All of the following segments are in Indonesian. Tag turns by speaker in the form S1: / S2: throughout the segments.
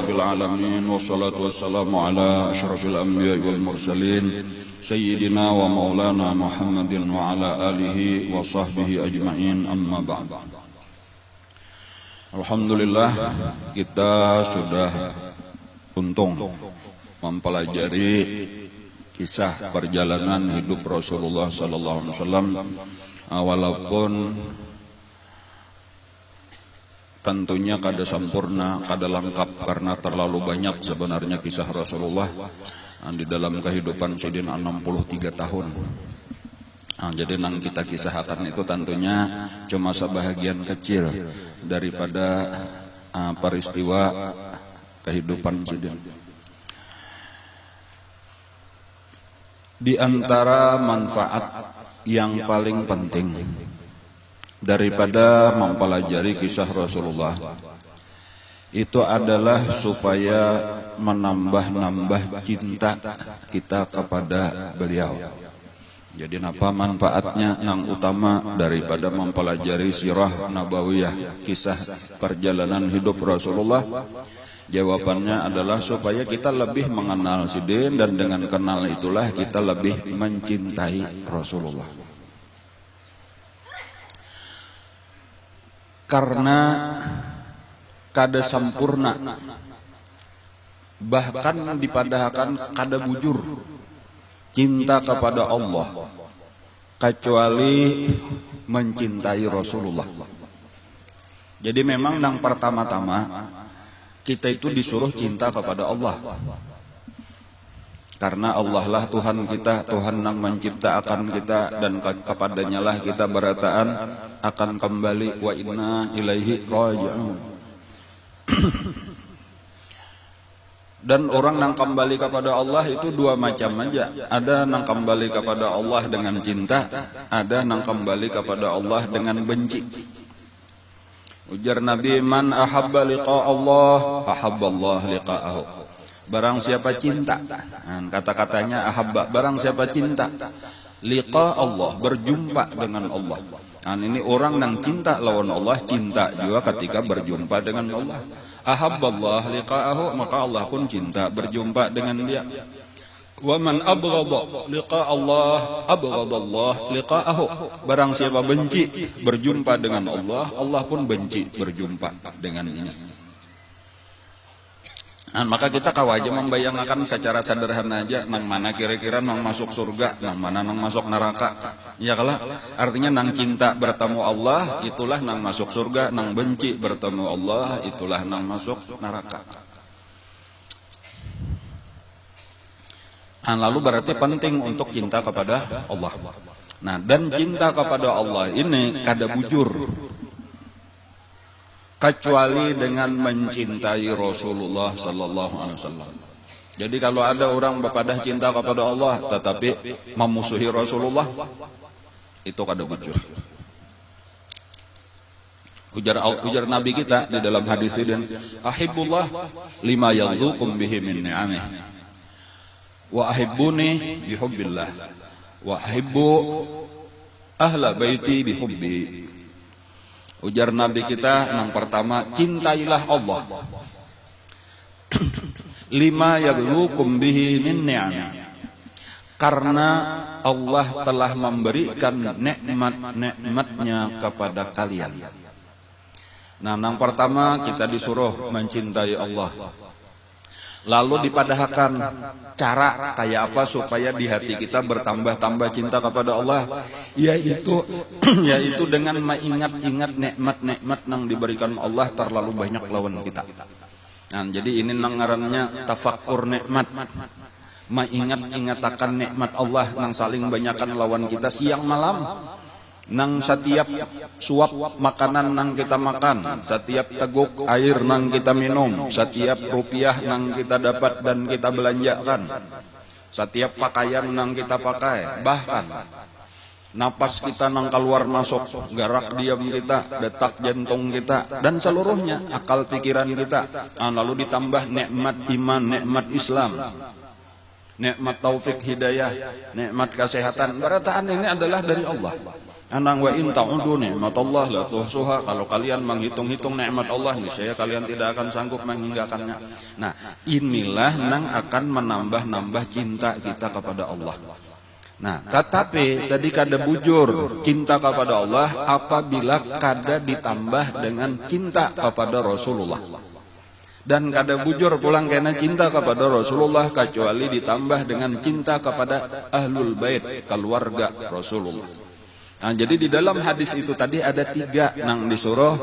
S1: rabbil alamin, wassalatu wassalamu ala asyrafil anbiya'i wal mursalin sayyidina wa maulana Muhammadin wa ala alihi wa sahbihi ajma'in, amma ba'd. Alhamdulillah, kita sudah untung mempelajari kisah perjalanan hidup Rasulullah sallallahu alaihi wasallam, walaupun tentunya kada sempurna, kada lengkap karena terlalu banyak sebenarnya kisah Rasulullah di dalam kehidupan Sayyidina 63 tahun. Jadi nang kita kisahkan itu tentunya cuma sebahagian kecil daripada peristiwa kehidupan Sayyidina. Di antara manfaat yang paling penting daripada mempelajari kisah Rasulullah itu adalah supaya menambah-nambah cinta kita kepada beliau. Jadi apa manfaatnya yang utama daripada mempelajari sirah nabawiyah, kisah perjalanan hidup Rasulullah? Jawabannya adalah supaya kita lebih mengenal Sidin, dan dengan kenal itulah kita lebih mencintai Rasulullah. Karena kada sempurna, bahkan dipadahkan kada bujur cinta kepada Allah kecuali mencintai Rasulullah. Jadi memang yang pertama-tama kita itu disuruh cinta kepada Allah, karena Allah lah Tuhan kita, Tuhan yang menciptakan kita, dan kepadanya lah kita berataan akan kembali, wa inna ilaihi raji'un. Dan orang yang kembali kepada Allah itu dua macam aja. Ada yang kembali kepada Allah dengan cinta, ada yang kembali kepada Allah dengan benci. Ujar Nabi, man ahabba liqa Allah ahabballah liqa'ahu. Barang siapa cinta, kata-katanya ahabba, barang siapa cinta, liqa Allah, berjumpa dengan Allah. Ini orang yang cinta lawan Allah, cinta juga ketika berjumpa dengan Allah. Ahabballah liqa'ahu, maka Allah pun cinta berjumpa dengan dia. Wa man abghadha liqa Allah abghadallah liqa'ahu. Barang siapa benci berjumpa dengan Allah, Allah pun benci berjumpa dengannya. Maka kita kawaja membayangkan secara sederhana aja nang mana kira-kira nang masuk surga, nang mana nang masuk neraka. Ya kalah, artinya nang cinta bertemu Allah itulah nang masuk surga, nang benci bertemu Allah itulah nang masuk neraka. Lalu berarti penting untuk cinta kepada Allah. Nah, dan cinta kepada Allah ini kada bujur kecuali dengan mencintai Rasulullah sallallahu alaihi wasallam. Jadi kalau ada orang berpadah cinta kepada Allah tetapi memusuhi Rasulullah, itu kada bujur. Ujar Nabi kita di dalam hadis ini, ahibbullah lima yadzukum bihi min ni'amih. Wa ahibbuni bihubbillah wa ahibbu ahla baiti bihubbi. Ujar Nabi kita yang pertama, cintailah Allah. Lima yaglukum bihi min ni'am. Karena Allah telah memberikan nikmat-nikmatnya kepada kalian. Nah, yang pertama kita disuruh mencintai Allah. Lalu dipadahkan cara kayak apa supaya di hati kita bertambah-tambah cinta kepada Allah, yaitu dengan mengingat-ingat nikmat-nikmat yang diberikan Allah terlalu banyak lawan kita. Nah, jadi ini ngarannya tafakkur nikmat, mengingat-ingat akan nikmat Allah yang saling banyakkan lawan kita siang malam. Nang setiap suap makanan nang kita makan, setiap teguk air nang kita minum, setiap rupiah nang kita dapat dan kita belanjakan, setiap pakaian nang kita pakai, bahkan napas kita nang keluar masuk, garak diam kita, detak jantung kita, dan seluruhnya akal pikiran kita. Lalu ditambah nikmat iman, nikmat Islam, nikmat taufik hidayah, nikmat kesehatan. Berataan ini adalah dari Allah. Anang wa in ta'udu ni'matallah la tuhsuha, kalau kalian menghitung-hitung nikmat Allah niscaya kalian tidak akan sanggup menghinggakannya. Nah, inilah nang akan menambah-nambah cinta kita kepada Allah. Nah, tetapi tadi kada bujur cinta kepada Allah apabila kada ditambah dengan cinta kepada Rasulullah. Dan kada bujur pulang karena cinta kepada Rasulullah kecuali ditambah dengan cinta kepada ahlul bait, keluarga Rasulullah. Nah, jadi di dalam hadis itu tadi ada 3 nang disuruh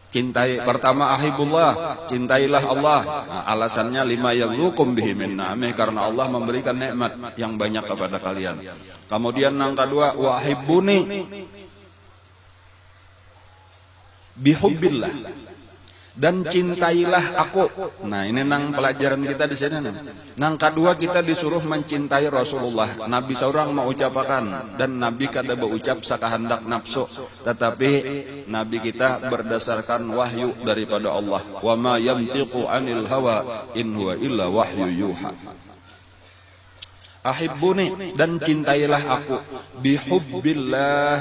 S1: cintai. Pertama ahibullah, cintailah Allah. Nah, alasannya lima yaghlukum bihi min na'amih, karena Allah memberikan nikmat yang banyak kepada kalian. Kemudian yang kedua wahibbuni bihubbillah, dan cintailah aku. Nah, ini nang pelajaran kita di sini. Nang kedua kita disuruh mencintai Rasulullah. Nabi seorang mengucapkan dan Nabi kada berucap sakahandak nafsu, tetapi Nabi kita berdasarkan wahyu daripada Allah. Wa ma yantiqu 'anil hawa in huwa illa wahyu yuha. Ahibbuni, dan cintailah aku bihubbillah,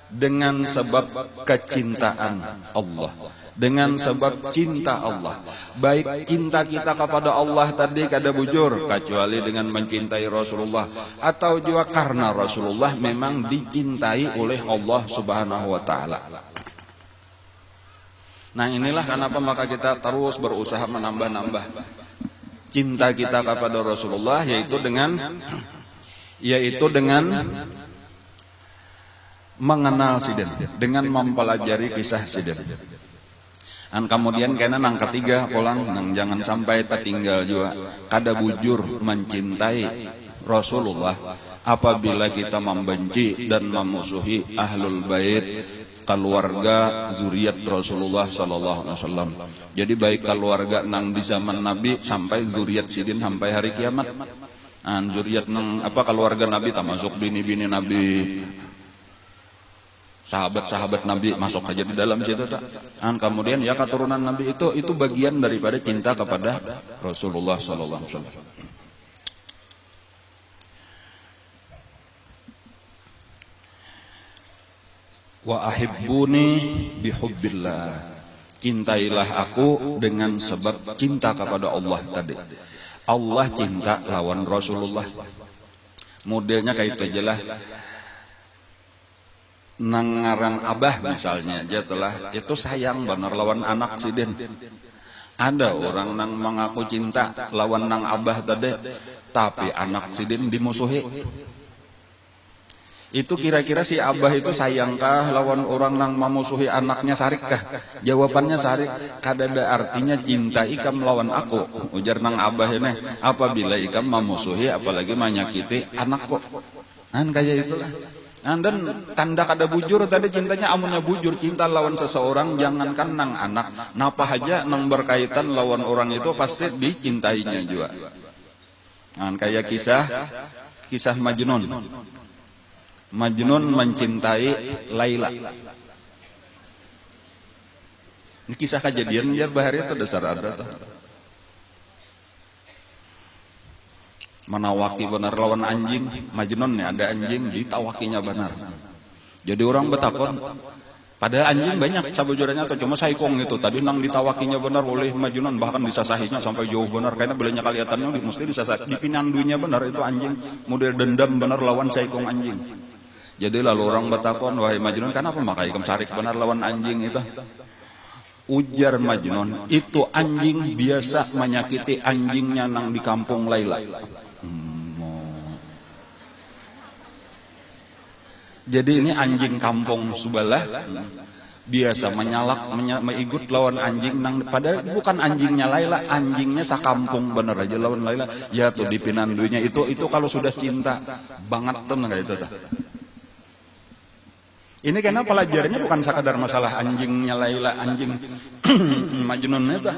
S1: dengan sebab kecintaan Allah, dengan sebab cinta Allah. Baik cinta kita kepada Allah tadi kada bujur kecuali dengan mencintai Rasulullah, atau juga karena Rasulullah memang dicintai oleh Allah Subhanahu wa taala. Nah, inilah kenapa maka kita terus berusaha menambah-nambah cinta kita kepada Rasulullah, yaitu dengan mengenal siden, dengan mempelajari kisah siden. Dan kemudian kena nang ketiga pulang nang jangan sampai tertinggal juga kada bujur mencintai Rasulullah apabila kita membenci dan memusuhi ahlul bait, keluarga zuriat Rasulullah sallallahu alaihi wasallam. Jadi baik keluarga nang di zaman Nabi sampai zuriat sidin sampai hari kiamat. Zuriat nang keluarga Nabi termasuk bini-bini Nabi, sahabat-sahabat Nabi masuk aja di dalam situ tak. Kemudian ya keturunan Nabi itu bagian daripada cinta kepada Rasulullah sallallahu alaihi wasallam. Wa ahibbuni bihubbillah, cintailah aku dengan sebab cinta kepada Allah tadi. Allah cinta lawan Rasulullah. Modelnya kayak itu aja lah. Nangaran abah misalnya aja telah itu sayang benar lawan anak sidin. Ada orang nang mengaku cinta lawan nang abah tadi, tapi anak sidin dimusuhi. Itu kira-kira si abah itu sayangkah lawan orang nang memusuhi anaknya, sarikkah? Jawabannya sarik. Kada ada artinya cinta ikam lawan aku. Ujar nang abah ini, apabila ikam memusuhi apalagi menyakiti anakku. Kayak itulah. Dan tanda kada bujur tadi cintanya amunnya bujur cinta lawan seseorang, jangankan nang anak, napa aja nang berkaitan lawan orang itu pasti dicintainya juga. Kayak kisah Majnun. Majnun mencintai Laila. Ini kisah kejadian ya bahari itu dasar ada tuh. Menawaki benar lawan anjing. Majnun nih ada anjing ditawakinya benar. Jadi orang betakon, padahal anjing banyak sabujurannya atau cuma saikong itu tadi nang ditawakinya benar oleh Majnun, bahkan disasahinya sampai jauh benar karena belanya kelihatannya mesti disasah, dipinandunya benar itu anjing, model dendam benar lawan saikong anjing. Jadi lalu orang betakon, wahai Majnun, kenapa maka ikam sarik benar lawan anjing itu? Ujar Majnun, itu anjing biasa menyakiti anjingnya nang di kampung Laila. Jadi ini anjing kampung Subalah biasa mengikut lawan anjing nang, padahal bukan anjingnya Laila, anjingnya sakampung bener aja lawan Laila. Ya tuh dipinandunya itu kalau sudah cinta banget tuh kayak itu tuh. Ini karena pelajarannya bukan sekadar masalah anjingnya Laila, anjing Majnun itu,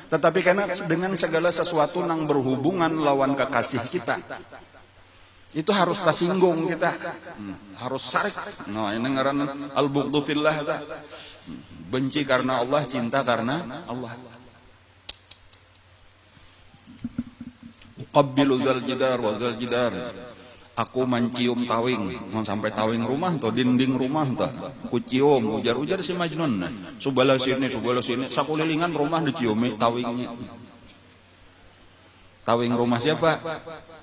S1: tetapi karena dengan segala sesuatu nang berhubungan lawan kekasih kita. Itu harus tersinggung kita, harus sarik. Nah, ini ngaran al-bughdhu fillah, benci karena Allah, cinta karena Allah. Qabbilu dzal jidar wa dzal jidar, Aku mencium tawing, sampai tawing rumah atau dinding rumah tuh, ku cium, ujar si Majnun. Subala sini, sakulilingan rumah diciumi tawingnya. Tawing rumah siapa?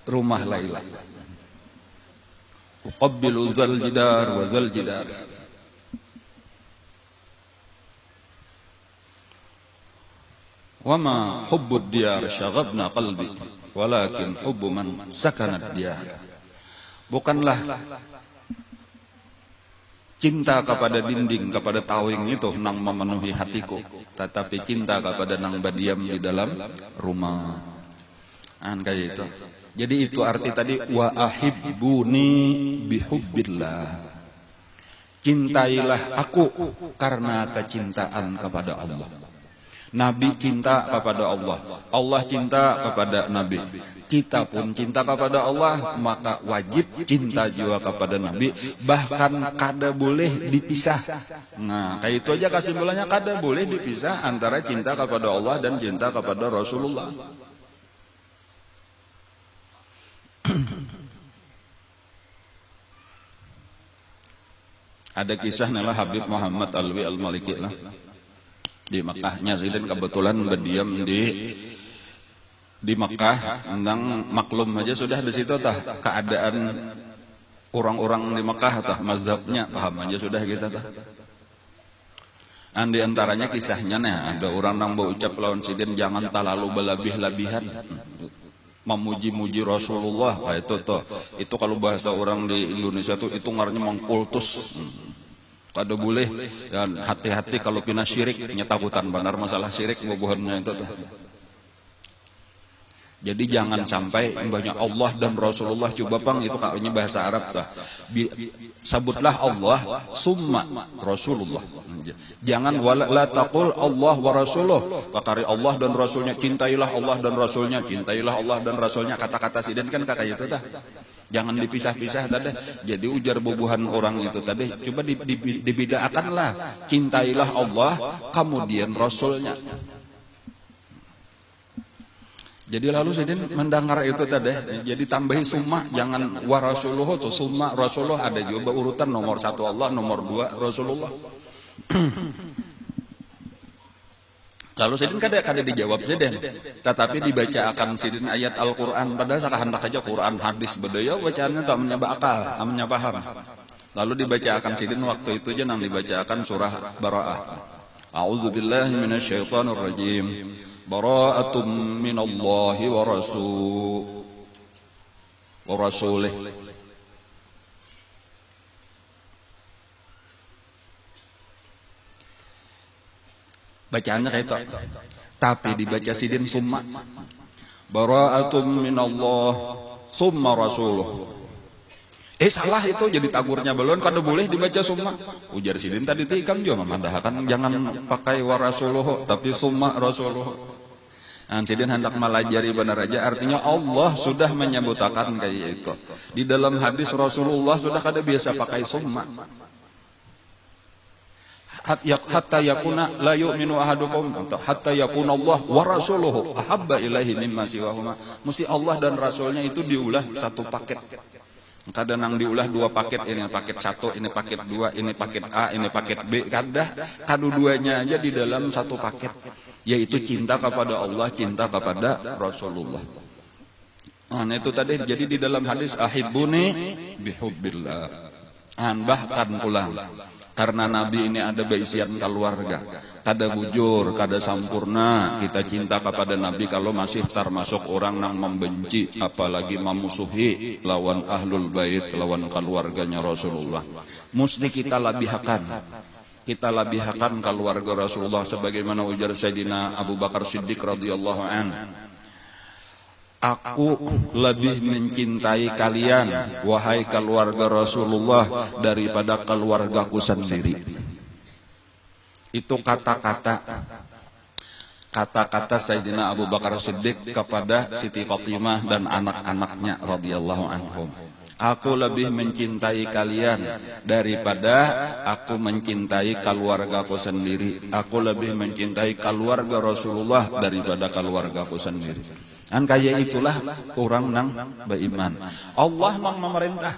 S1: Rumah Laila. Uqabbilu dzal jidar wa dzal jidar. Wa ma hubbud diyar syaghabna qalbi, walakin hubbu man sakanat diyar. Bukanlah cinta kepada dinding, kepada tawing itu nang memenuhi hatiku, tetapi cinta kepada nang berdiam di dalam rumah. Kayak itu. Jadi itu arti tadi wa ahibbuni bihubbillah. Cintailah aku karena kecintaan kepada Allah. Nabi cinta kepada Allah, Allah cinta kepada Nabi. Kita pun cinta kepada Allah, maka wajib cinta juga kepada Nabi. Bahkan kada boleh dipisah. Nah, kayak itu aja kesimpulannya, kada boleh dipisah antara cinta kepada Allah dan cinta kepada Rasulullah. Ada kisah nela Habib Muhammad Alwi Al-Maliki lah. Di Makkahnya Zaidin kebetulan berdiam di Makkah, endang maklum aja sudah di situ tah keadaan orang-orang di Makkah tah mazhabnya paham aja sudah kita tah. Di antaranya kisahnya ada orang nang berucap lawan Sidin jangan terlalu berlebih-lebihan memuji-muji Rasulullah. Itu kalau bahasa orang di Indonesia tuh itu ngarannya mengkultus. Kada boleh, dan hati-hati kalau pina syirik, nyetakutan benar masalah syirik bubuhannya itu tuh. Jadi jangan sampai banyak Allah dan Rasulullah, coba pang itu kayaknya bahasa Arab tuh. Sebutlah Allah summa Rasulullah. Jangan la taqul Allah wa Rasuluh. Pakari Allah dan Rasulnya, cintailah Allah dan Rasulnya, cintailah Allah dan Rasulnya. Kata-kata Sidin kan kayak itu tuh. Jangan dipisah-pisah tadi. Jadi ujar bubuhan orang itu tadi. Coba dibedakanlah. Cintailah Allah, kemudian Rasulnya. Jadi lalu Sidin mendengar itu tadi. Jadi tambahi summa, jangan wa Rasuluh tuh. Summa Rasulullah ada juga urutan nomor 1 Allah, nomor 2 Rasulullah. Lalu Sidin kada dijawab Sidin, tetapi dibaca akan Sidin ayat Al-Quran. Padahal sakahandak aja Quran hadis bedaya bacaannya tak menyapa akal, amnya paham. Lalu dibaca akan Sidin waktu itu aja nang dibaca akan surah Bara'ah. A'udzubillahi minasyaitonir rajim. Bara'atum minallahi wa rasulih. Bacaannya kayak itu. Tapi dibaca Sidin summa. Bara'atum minallah summa rasuluh. Salah itu jadi tagurnya belum, kada boleh dibaca summa. Ujar Sidin tadi tikam juga memandahkan jangan pakai wa rasuluh tapi summa rasuluh. Sidin hendak melajari benar aja, artinya Allah sudah menyebutkan kayak itu. Di dalam hadis Rasulullah sudah kada biasa pakai summa. Hatta yakuna la yu'minu ahadukum hatta yakuna Allah wa rasuluhu ahabba ilaihi mimma siwahuma. Mesti Allah dan Rasulnya itu diulah satu paket. Kadang nang diulah 2 paket, ini paket 1, ini paket 2, ini paket A, ini paket B. Kadu-duanya aja di dalam satu paket, yaitu cinta kepada Allah, cinta kepada Rasulullah. Nah itu tadi, jadi di dalam hadis ahibbuni bihubbillah. Bahkan pulang karena Nabi ini ada beisian keluarga, kada bujur, kada sampurna. Kita cinta kepada Nabi kalau masih termasuk orang yang membenci, apalagi memusuhi lawan ahlul bait, lawan keluarganya Rasulullah. Mesti kita labihakan. Kita labihakan keluarga Rasulullah sebagaimana ujar Sayyidina Abu Bakar Siddiq radhiyallahu anhu. Aku lebih mencintai kalian, wahai keluarga Rasulullah, daripada keluargaku sendiri. Itu kata-kata Sayyidina Abu Bakar Siddiq kepada Siti Fatimah dan anak-anaknya radhiyallahu anhum. Aku lebih mencintai kalian daripada aku mencintai keluargaku sendiri. Aku lebih mencintai keluarga Rasulullah daripada keluargaku sendiri. Kan kayak itulah orang nang beriman. Allah nang memerintah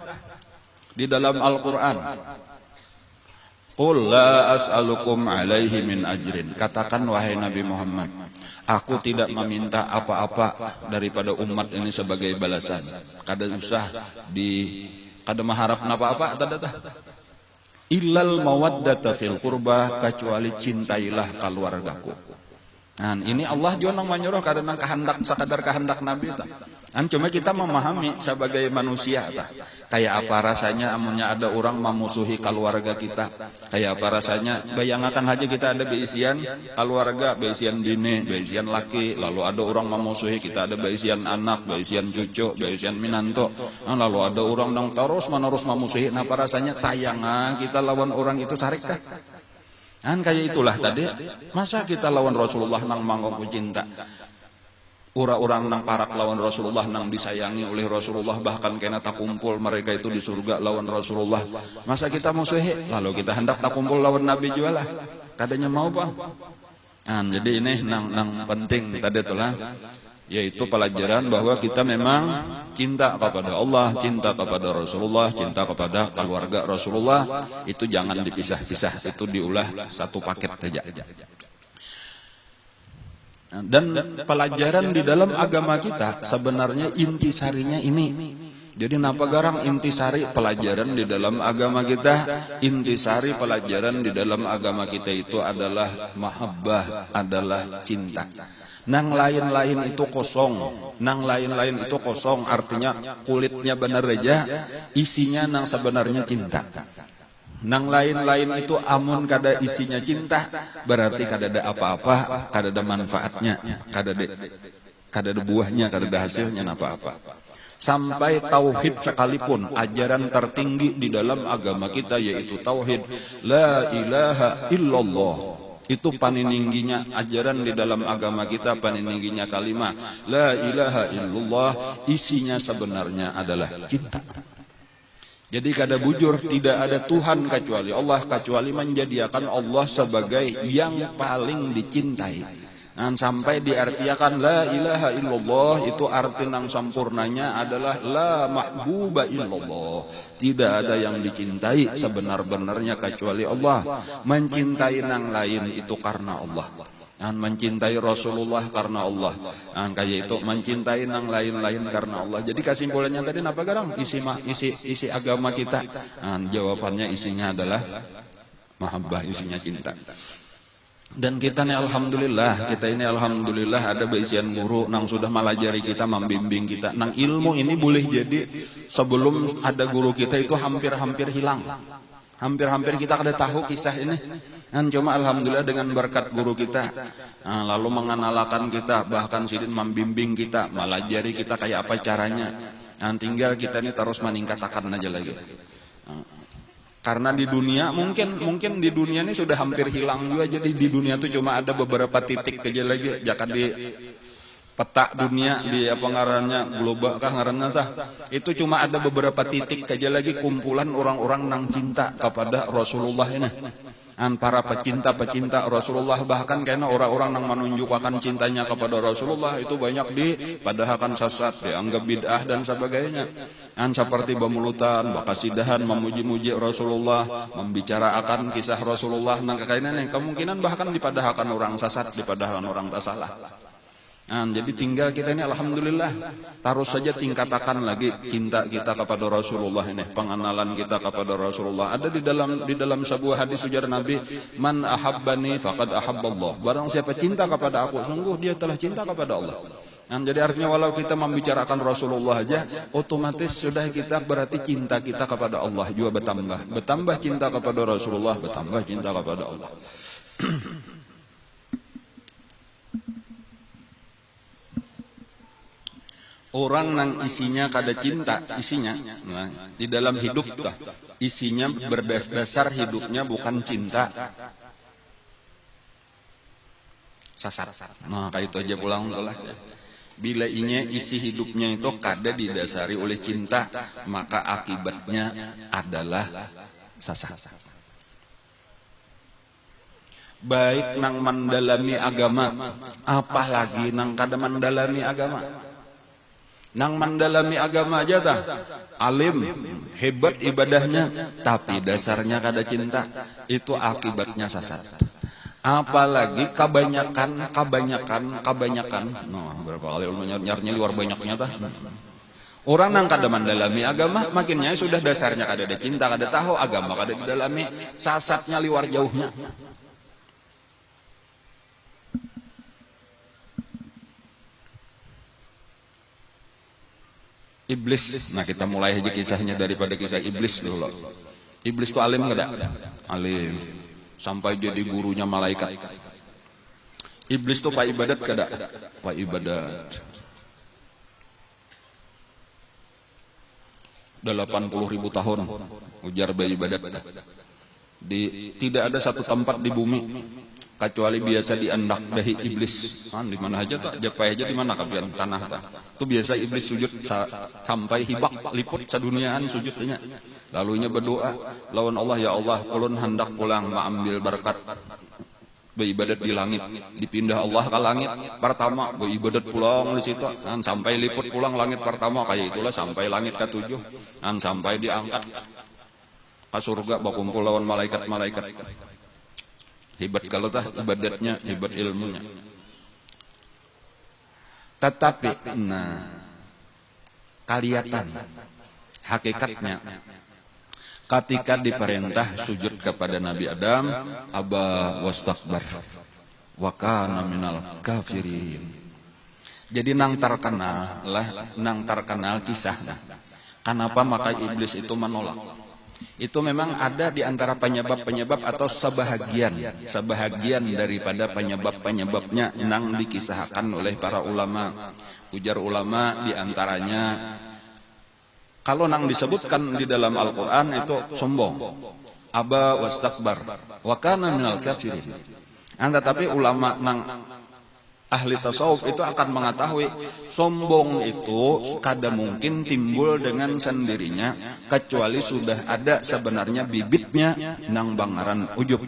S1: di dalam Al-Quran. Qul la as'alukum alaihi min ajrin. Katakan wahai Nabi Muhammad, aku tidak meminta apa-apa daripada umat ini sebagai balasan. Kada usah kada mengharap apa-apa tadata. Illal mawaddata fil qurba, kecuali cintailah keluargaku. Nah, ini Allah juga nang menyuruh kada nang kehendak sekadar kehendak Nabi ta. Cuma kita memahami sebagai manusia ta. Kayak apa rasanya amunnya ada orang memusuhi keluarga kita. Kayak apa rasanya, bayangkan aja kita ada beisian keluarga, beisian bini, beisian laki, lalu ada orang memusuhi kita, ada beisian anak, beisian cucu, beisian minanto. Lalu ada orang yang terus-menerus memusuhi, nah apa rasanya sayang kita lawan orang itu sarik kah? Kan kayak itulah tadi, masa kita lawan Rasulullah nang mangkok cinta. Orang-orang nang parak lawan Rasulullah, nang disayangi oleh Rasulullah, bahkan kena tak kumpul mereka itu di surga lawan Rasulullah. Masa kita musuhi, lalu kita hendak tak kumpul lawan Nabi juga lah. Kadanya mau bang. Jadi ini nang penting tadi itulah, yaitu pelajaran bahwa kita memang cinta kepada Allah, cinta kepada Rasulullah, cinta kepada keluarga Rasulullah. Itu jangan dipisah-pisah, itu diulah satu paket saja. Dan pelajaran di dalam agama kita sebenarnya intisarinya ini. Jadi napa garang intisari pelajaran di dalam agama kita? Intisari pelajaran di dalam agama kita itu adalah mahabbah, adalah cinta. Nang lain-lain itu kosong, nang lain-lain itu kosong, artinya kulitnya benar aja, isinya nang sebenarnya cinta. Nang lain-lain itu amun kada isinya cinta, berarti kada ada apa-apa, kada ada manfaatnya, kada ada buahnya, kada ada hasilnya apa-apa. Sampai tauhid sekalipun, ajaran tertinggi di dalam agama kita yaitu tauhid, la ilaha illallah. Itu paniningginya ajaran di dalam agama kita, paniningginya kalimat la ilaha illallah, isinya sebenarnya adalah cinta. Jadi kada bujur, tidak ada Tuhan kecuali Allah, kecuali menjadikan Allah sebagai yang paling dicintai. Dan sampai diartikan la ilaha illallah, itu arti nang sempurnanya adalah la mahbuba illallah. Tidak ada yang dicintai sebenar-benarnya kecuali Allah. Mencintai nang lain itu karena Allah. Dan mencintai Rasulullah karena Allah. Dan kayak itu mencintai nang lain-lain karena Allah. Jadi kesimpulannya tadi apa garang? Isi agama kita. Dan jawabannya isinya adalah mahabbah, isinya cinta. Dan kita ini alhamdulillah ada beisian guru nang sudah melajari kita, membimbing kita. Nang ilmu ini boleh jadi sebelum ada guru kita itu hampir hilang. Hampir kita kada tahu kisah ini. Dan cuma alhamdulillah dengan berkat guru kita, lalu mengenalkan kita, bahkan sidin membimbing kita, melajari kita kayak apa caranya. Dan tinggal kita ini terus meningkatkan aja lagi. Karena di dunia mungkin di dunia ini sudah hampir hilang juga. Jadi di dunia itu cuma ada beberapa titik aja lagi. Jangan di peta dunia di apa ngarannya global kah ngarannya tah, itu cuma ada beberapa titik aja lagi kumpulan orang-orang nang cinta kepada Rasulullah ini. Para pecinta Rasulullah, bahkan karena orang-orang yang menunjukkan cintanya kepada Rasulullah itu banyak dipadahkan sesat, dianggap bid'ah dan sebagainya. Seperti bamulutan, bakasidahan, memuji-muji Rasulullah, membicarakan kisah Rasulullah, nang kekainan yang kemungkinan bahkan dipadahkan orang sesat, dipadahkan orang tak salah. Jadi tinggal kita ini alhamdulillah taruh saja tingkatakan lagi cinta kita kepada Rasulullah ini, pengenalan kita kepada Rasulullah. Ada di dalam sebuah hadis ujar Nabi, man ahabbani faqad ahabballah. Barang siapa cinta kepada aku, sungguh dia telah cinta kepada Allah. Jadi artinya walau kita membicarakan Rasulullah aja, otomatis sudah kita berarti cinta kita kepada Allah juga bertambah cinta kepada Rasulullah, bertambah cinta kepada Allah. Orang nang isinya kada cinta, isinya di dalam hidup tuh, isinya berdasar hidupnya bukan cinta, sasar. Nah kayak itu aja pulang lah. Bila isi hidupnya itu kada didasari oleh cinta, maka akibatnya adalah sesat. Baik nang mendalami agama, apalagi nang kada mendalami agama. Nang mendalami agama aja tah, alim, hebat ibadahnya, tapi dasarnya kada cinta, itu akibatnya sesat. Apalagi kebanyakan, berapa kali nyarnya luar banyaknya tah. Orang nang kada mendalami agama, makinnya sudah dasarnya kada ada cinta, kada tahu agama, kada didalami, sasatnya liwar jauhnya. Iblis. Nah, kita mulai aja kisahnya daripada kisah iblis dulu. Iblis itu alim kada? Alim. Sampai jadi gurunya malaikat. Iblis itu pak ibadat kada? Pak ibadat. 80.000 tahun ujar bayi ibadat. Tidak ada satu tempat di bumi kecuali biasa diandak dahi iblis. Di mana aja tak japai aja di mana kapian tanah tak. Itu biasa iblis sujud sampai hibak liput saduniaan sujudnya. Lalunya berdoa lawan Allah, ya Allah, ulun hendak pulang mengambil berkat beribadat di langit. Dipindah Allah ke langit pertama, beribadat pulang di situ. Sampai liput pulang langit pertama, kayak itulah sampai langit ke-7. Sampai diangkat ke surga berkumpul lawan malaikat-malaikat. Hebat kalau tah ibadatnya, hebat ilmunya. Tetapi kelihatan hakikatnya ketika diperintah sujud kepada Nabi Adam, aba wastakbar wa kana minal kafirin. Jadi nang terkenal kisahnya. Kenapa maka iblis itu menolak? Itu memang ada di antara penyebab-penyebab atau sebahagian daripada penyebab-penyebabnya nang dikisahkan oleh para ulama. Ujar ulama di antaranya, kalau nang disebutkan di dalam Al-Quran itu sombong, aba wastakbar wa kana minal kafirin. Tetapi ulama nang ahli tasawuf itu akan mengetahui sombong itu kada mungkin timbul dengan sendirinya kecuali sudah ada sebenarnya bibitnya nang bangaran ujub.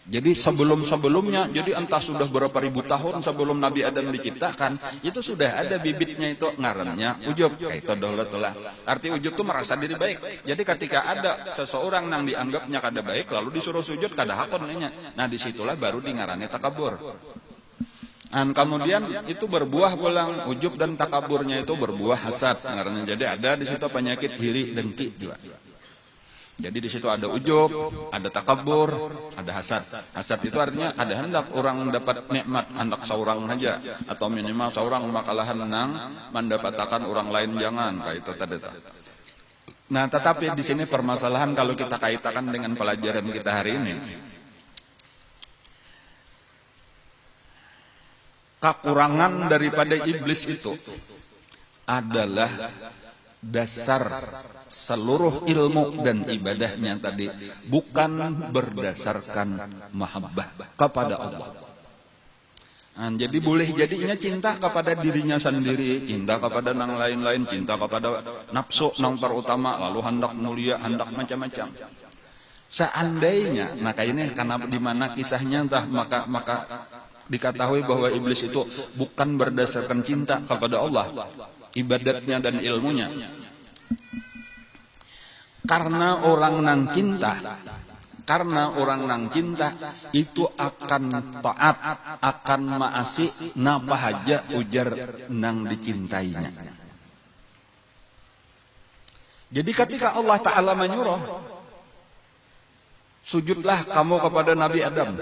S1: Jadi sebelum-sebelumnya, jadi entah sudah berapa ribu tahun sebelum Nabi Adam diciptakan, itu sudah ada bibitnya itu ngarannya ujub. Kayak itu dahulu. Arti ujub itu merasa diri baik. Jadi ketika ada seseorang yang dianggapnya kada baik, lalu disuruh sujud kada hakonnya. Nah disitulah baru di ngarannya takabur. Dan kemudian itu berbuah pulang ujub dan takaburnya itu berbuah hasad. Ngarannya. Jadi ada di situ penyakit iri dengki juga. Jadi di situ ada ujub, ada takabur, ada hasad. Hasad itu artinya ada hendak orang dapat nikmat, hendak seorang saja, atau minimal seorang makalahan menang, mendapatkan orang lain jangan, kayak itu tadi. Nah, tetapi di sini permasalahan kalau kita kaitkan dengan pelajaran kita hari ini, kekurangan daripada iblis itu adalah dasar seluruh ilmu dan ibadahnya tadi bukan berdasarkan mahabbah kepada Allah. Jadi boleh jadinya cinta kepada dirinya sendiri, cinta kepada nang lain-lain, cinta kepada nafsu nang terutama, lalu hendak mulia, hendak macam-macam. Seandainya, nah kayak ini karena di mana kisahnya entah maka diketahui bahwa iblis itu bukan berdasarkan cinta kepada Allah, ibadatnya dan ilmunya. Karena orang nang cinta itu akan taat, akan maasi napa haja ujar nang dicintainya. Jadi ketika Allah Ta'ala menyuruh, sujudlah kamu kepada Nabi Adam,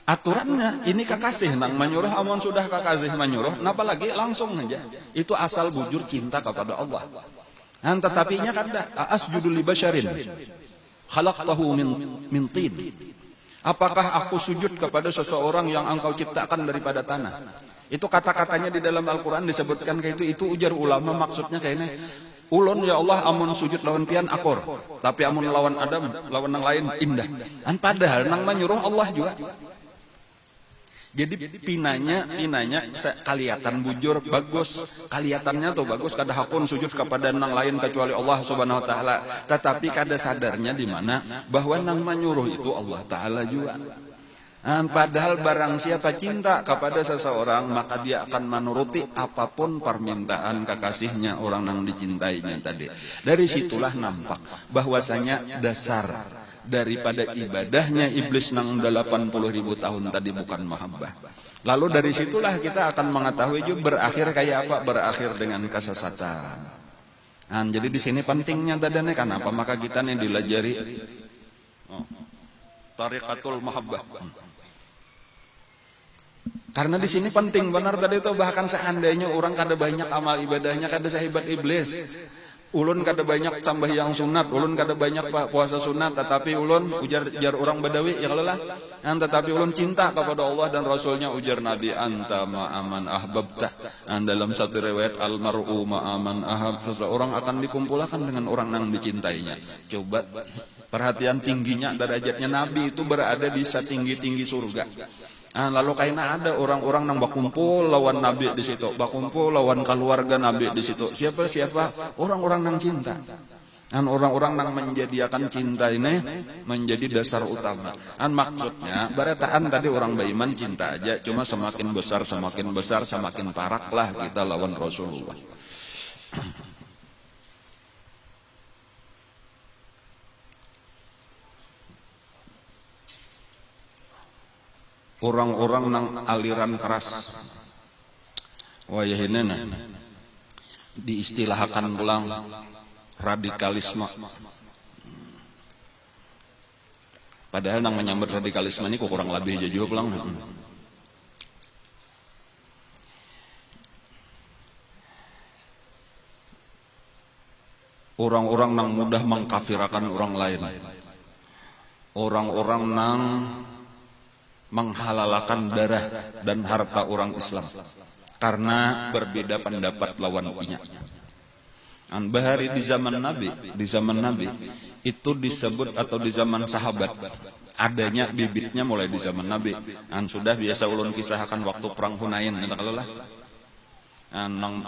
S1: aturannya ini kekasih nang menyuruh, amun sudah kekasih menyuruh, napa lagi langsung aja. Itu asal bujur cinta kepada Allah. Tetapi nya kada, asjudu li basyarin khalaqtahu min tin. Apakah aku sujud kepada seseorang yang engkau ciptakan daripada tanah? Itu kata-katanya di dalam Al-Quran disebutkan kayak itu ujar ulama maksudnya kayak ini. Ulun ya Allah amun sujud lawan pian akor, tapi amun lawan Adam, lawan yang lain indah. Padahal nang menyuruh Allah juga. Jadi pinanya kaliatan bujur bagus, kaliatannya tuh bagus kada hakun sujud kepada nang lain kecuali Allah Subhanahu wa taala, tetapi kada sadarnya di mana bahwa nang menyuruh itu Allah taala juga. Padahal barang siapa cinta kepada seseorang maka dia akan menuruti apapun permintaan kekasihnya, orang yang dicintainya tadi. Dari situlah nampak bahwasanya dasar daripada ibadahnya iblis nang 80.000 tahun tadi bukan mahabbah. Lalu dari situlah kita akan mengetahui juga berakhir kayak apa, berakhir dengan kesesatan. Jadi di sini pentingnya tadi kenapa maka kita nih dilajari tariqatul mahabbah. Karena di sini penting benar tadi itu, bahkan seandainya orang kada banyak amal ibadahnya kada sehebat iblis. Ulun kada banyak sambahyang sunat, ulun kada banyak puasa sunat, tetapi ulun ujar orang Badawi ya kalalah. Tetapi ulun cinta kepada Allah dan Rasulnya, ujar Nabi anta ma'aman ahbabtah. Dalam satu riwayat almar'u ma'aman ahab, seseorang akan dikumpulkan dengan orang yang dicintainya. Coba perhatian tingginya derajatnya Nabi itu berada di setinggi-tinggi surga. Lalu kaina ada orang-orang yang bakumpul lawan Nabi di situ, bakumpul lawan keluarga Nabi di situ. Siapa? Orang-orang yang cinta. Orang-orang yang menjadikan cinta ini menjadi dasar utama. Maksudnya barataan tadi orang beriman cinta aja, cuma semakin besar semakin paraklah kita lawan Rasulullah. Orang-orang nang aliran keras wayahinena diistilahkan pulang radikalisme. Padahal nang menyambut radikalisme ini kurang lebih jauh pulang. Orang-orang nang mudah mengkafirkan orang lain. Orang-orang nang menghalalkan darah dan harta orang Islam karena berbeda pendapat lawan inya. Bahari di zaman Nabi itu disebut, atau di zaman sahabat adanya bibitnya mulai di zaman Nabi. Sudah biasa ulun kisahkan waktu perang Hunain katakanlah.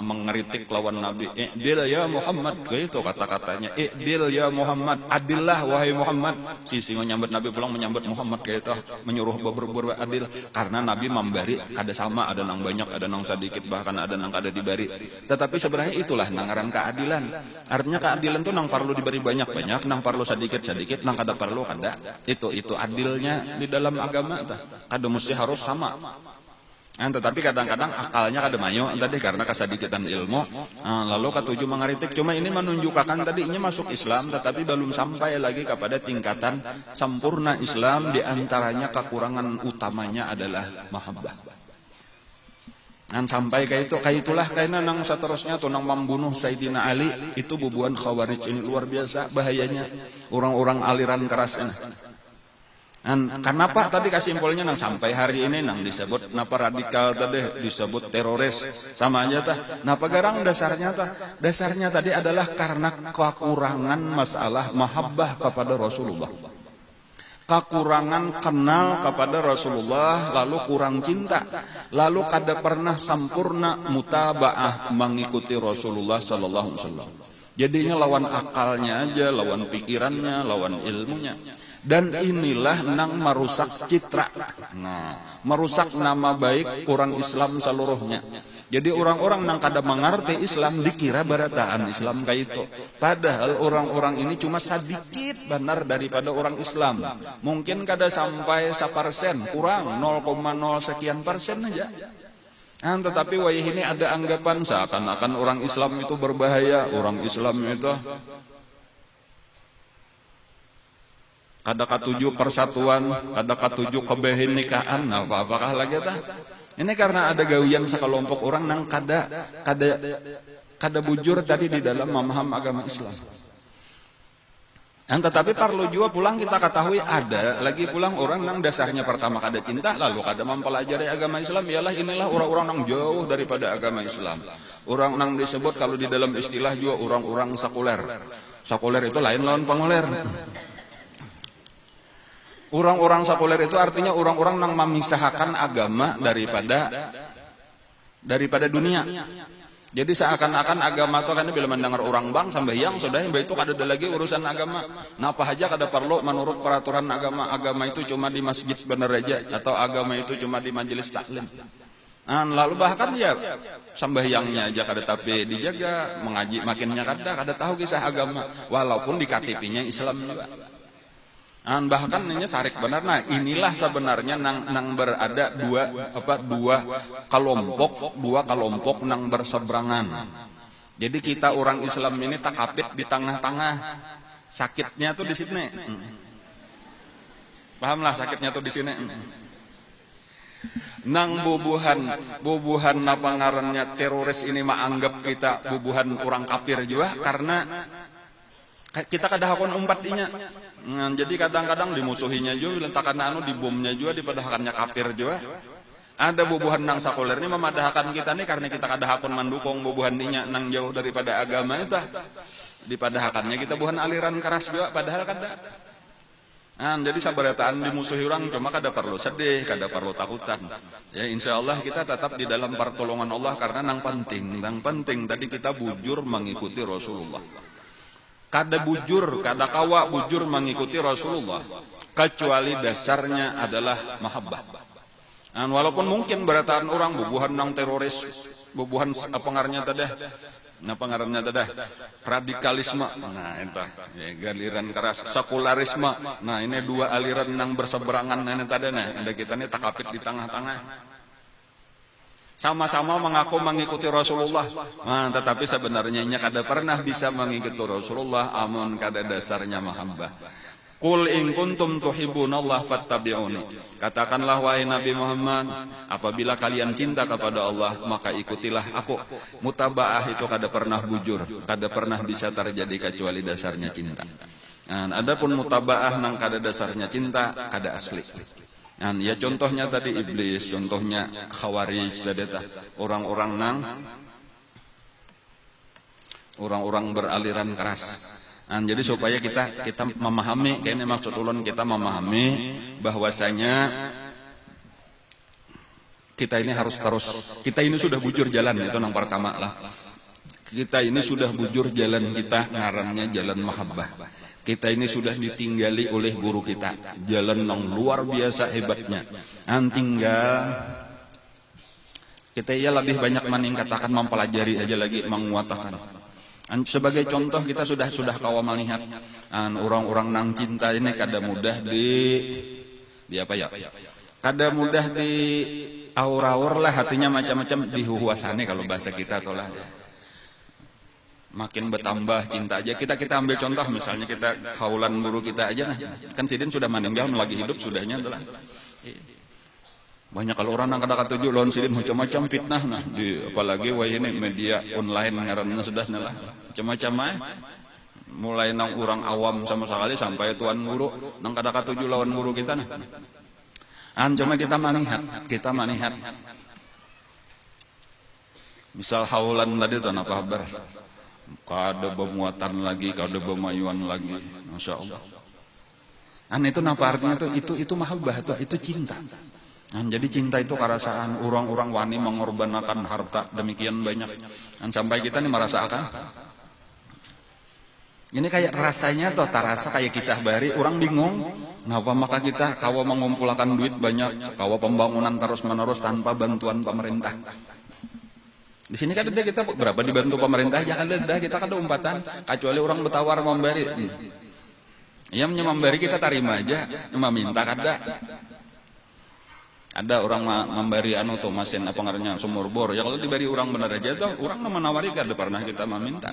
S1: Mengeritik lawan Nabi, "I'dil ya Muhammad," gitu kata-katanya, "I'dil ya Muhammad, adillah wahai Muhammad." Sisi menyambut Nabi pulang menyambut Muhammad gitu, menyuruh berbuat adil karena Nabi memberi kada sama, ada nang banyak, ada nang sedikit, bahkan ada nang kada diberi. Tetapi sebenarnya itulah nangaran keadilan. Artinya keadilan itu nang perlu diberi banyak-banyak, nang perlu sedikit-sedikit, nang kada perlu kada. Itu adilnya di dalam agama tah. Kada mesti harus sama. Tetapi kadang-kadang akalnya kada mayo tadi karena kesadikitan ilmu. Lalu ketujuh mengeritik. Cuma ini menunjukkan tadi ini masuk Islam, tetapi belum sampai lagi kepada tingkatan sempurna Islam. Di antaranya kekurangan utamanya adalah mahabbah. Sampai kaitulah kaina nang seterusnya tuh nang membunuh Sayyidina Ali itu bubuan Khawarij ini luar biasa bahayanya. Orang-orang aliran keras ini. Kenapa tadi kasimpulnya nang sampai hari ini nang disebut napa radikal tadi disebut teroris sama aja tah. Napa garang dasarnya tadi adalah karena kekurangan masalah mahabbah kepada Rasulullah. Kekurangan kenal kepada Rasulullah, lalu kurang cinta, lalu kada pernah sempurna mutabaah mengikuti Rasulullah sallallahu alaihi wasallam. Jadinya lawan akalnya aja, lawan pikirannya, lawan ilmunya. Dan inilah nang merusak citra. Merusak nama baik orang Islam seluruhnya. Jadi orang-orang nang kada mengerti Islam dikira barataan Islam kayak itu. Padahal orang-orang ini cuma sedikit benar daripada orang Islam. Mungkin kada sampai 1%, kurang 0,0 sekian persen aja. Tetapi wayah ini ada anggapan seakan-akan orang Islam itu berbahaya, orang Islam itu kada katuju persatuan, kada katuju kebehinnikaan, apakah lagi tah? Ini karena ada gawian sekelompok orang nang kada bujur tadi di dalam memaham agama Islam. Tetapi perlu juga pulang kita ketahui ada lagi pulang orang nang dasarnya pertama kada cinta lalu kada mempelajari agama Islam, ialah inilah orang-orang nang jauh daripada agama Islam. Orang nang disebut kalau di dalam istilah juga orang-orang sekuler. Sekuler itu lain lawan penguler. Orang-orang sekuler itu artinya orang-orang yang memisahkan agama daripada dunia. Jadi seakan-akan agama itu kan bila mendengar orang bang sambayang sudah itu kada ada lagi urusan agama. Nah apa aja kada perlu menurut peraturan agama. Agama itu cuma di masjid bener aja atau agama itu cuma di majelis taklim. Nah, lalu bahkan ya sambahyangnya aja kada tapi dijaga, mengaji makinnya kada tahu kisah agama walaupun di KTP-nya Islam juga. Bahkan ini sarik benar. Nah inilah sebenarnya nang berada dua kelompok nang berseberangan. Jadi kita orang Islam ini takapit di tengah-tengah. Sakitnya tuh di sini. Pahamlah sakitnya tuh di sini. Nang bubuhan apa ngarannya teroris ini anggap kita bubuhan orang kafir juga karena kita kada hakon umpatinya. Jadi kadang-kadang dimusuhinya juga, lentakan dibomnya juga, dipadahakannya kafir juga. Ada bubuhan nang sekuler ini memadahkan kita nih karena kita kada hakon mendukung bubuhan ninya nang jauh daripada agama itu. Dipadahakannya kita buhan aliran keras juga, padahal kada. Jadi sabarataan dimusuhi orang cuma kada perlu sedih, kada perlu takutan. Ya insyaallah kita tetap di dalam pertolongan Allah karena nang penting tadi kita bujur mengikuti Rasulullah. Kada kawa bujur mengikuti Rasulullah kecuali dasarnya adalah mahabbah. Walaupun mungkin berataan orang bubuhan nang teroris, bubuhan apa ngarannya tadi? Radikalisme. Nah, entah ya, aliran keras, sekularisme. Nah, ini dua aliran nang berseberangan ini tadi ada kita nih takapit di tengah-tengah. Sama-sama mengaku mengikuti Rasulullah, tetapi sebenarnya kada pernah bisa mengikuti Rasulullah amun kada dasarnya mahabbah. Qul in kuntum tuhibbunallah fattabi'uni. Katakanlah wahai Nabi Muhammad, apabila kalian cinta kepada Allah maka ikutilah aku. Mutabaah itu kada pernah bujur, kada pernah bisa terjadi kecuali dasarnya cinta. Adapun mutabaah nang kada dasarnya cinta kada asli. Ya contohnya tadi iblis, contohnya khawarij tadi orang-orang beraliran keras. Jadi supaya kita memahami, kayaknya maksud ulun kita memahami bahwasanya kita ini harus kita ini sudah bujur jalan, itu yang pertama lah. Kita ini sudah bujur jalan kita ngarannya jalan mahabbah. Kita ini sudah ditinggali oleh guru kita. Jalan yang luar biasa hebatnya. Tinggal kita ya lebih banyak meningkatkan mempelajari aja lagi menguatkan. Sebagai contoh kita sudah kawa melihat orang-orang nang cinta ini kada mudah di apa ya? Kada mudah di aur-aur lah hatinya macam-macam dihuhuasane kalau bahasa kita tolah. Makin bertambah cinta aja. Kita ambil contoh misalnya kita kaulan guru kita aja kan sidin sudah meninggal lagi hidup sudahnya itulah. Banyak kalau orang yang kata tujuh lawan sidin macam-macam fitnah apalagi ini media online ngaranna sudah lah macam-macam mulai nang orang awam sama sekali sampai tuan guru nang kata tujuh lawan guru kita cuma kita manihat misal haulan tadi tuh apa kabar kada bermuatan lagi, kada bermayuan lagi, masya Allah. Itu apa artinya itu mahabbah itu cinta. Jadi cinta itu kerasaan orang-orang wani mengorbankan harta demikian banyak. Sampai kita nih merasakan. Ini kayak rasanya atau terasa kayak kisah bari, orang bingung. Kenapa maka kita kawa mengumpulkan duit banyak, kawa pembangunan terus-menerus tanpa bantuan pemerintah. Di sini kan ada kita berapa dibantu pemerintah jangan ada kita kan ada umpatan kecuali orang bertawar memberi. Ia memberi kita terima aja, meminta kada. Ada orang memberi tuh mesin apa ngarannya sumur bor. Ya kalau diberi orang benar aja tuh orang menawari kada pernah kita meminta.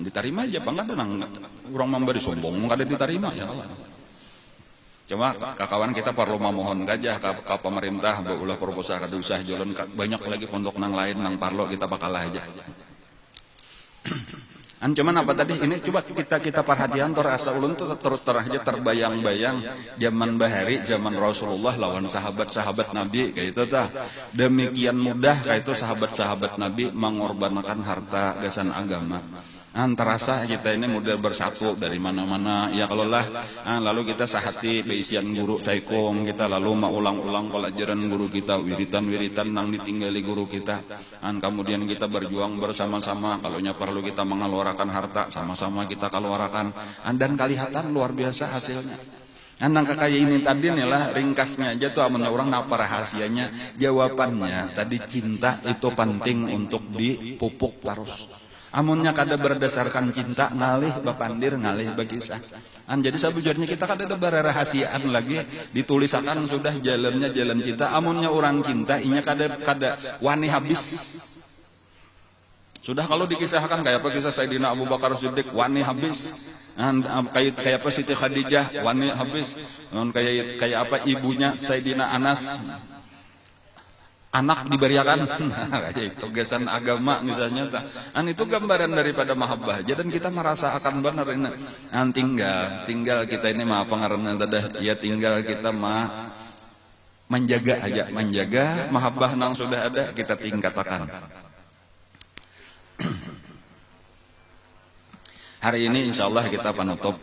S1: Diterima aja apa enggak orang memberi sombong kada diterima ya Allah. Cuma kawan kita perlu memohon gajah ke pemerintah ulah proposal kada usah jalan banyak lagi pondok nang lain nang parlo kita bakal aja. Cuman apa tadi ini coba kita perhatian terasa ulun tuh terus aja terbayang-bayang zaman bahari zaman Rasulullah lawan sahabat-sahabat Nabi kayak itu tah. Demikian mudah kayak itu sahabat-sahabat Nabi mengorbankan harta gasan agama. Terasa kita ini mudah bersatu dari mana-mana. Ya kalau lah, lalu kita sahati beisian guru saikom kita, lalu ulang-ulang pelajaran guru kita, wiritan-wiritan nang ditinggali guru kita. Kemudian kita berjuang bersama-sama. Kalaunya perlu kita mengeluarkan harta, sama-sama kita keluarkan. Dan kelihatan luar biasa hasilnya. Nang kakak ini tadi nih lah ringkasnya aja tuh amannya orang apa rahasianya. Jawabannya tadi cinta itu penting untuk dipupuk terus. Amunnya kada berdasarkan cinta ngalih bapandir ngalih bakisah. Jadi sabujurnya kita kada ada berahasiaan lagi ditulisakan sudah jalannya jalan cinta. Amunnya orang cinta inya kada wani habis. Sudah kalau dikisahkan kayak apa kisah Sayyidina Abu Bakar Siddiq wani habis. Kayak apa Siti Khadijah wani habis. Kayak apa ibunya Sayyidina Anas anak diberiakan. Kayak itu gesan agama misalnya. Itu gambaran daripada mahabbah. Dan kita merasa akan benar ini. Tinggal kita ini mah pengaruhnya tadi ya tinggal kita mah menjaga aja, menjaga mahabbah nang sudah ada kita tingkatkan. Hari ini insya Allah kita penutup.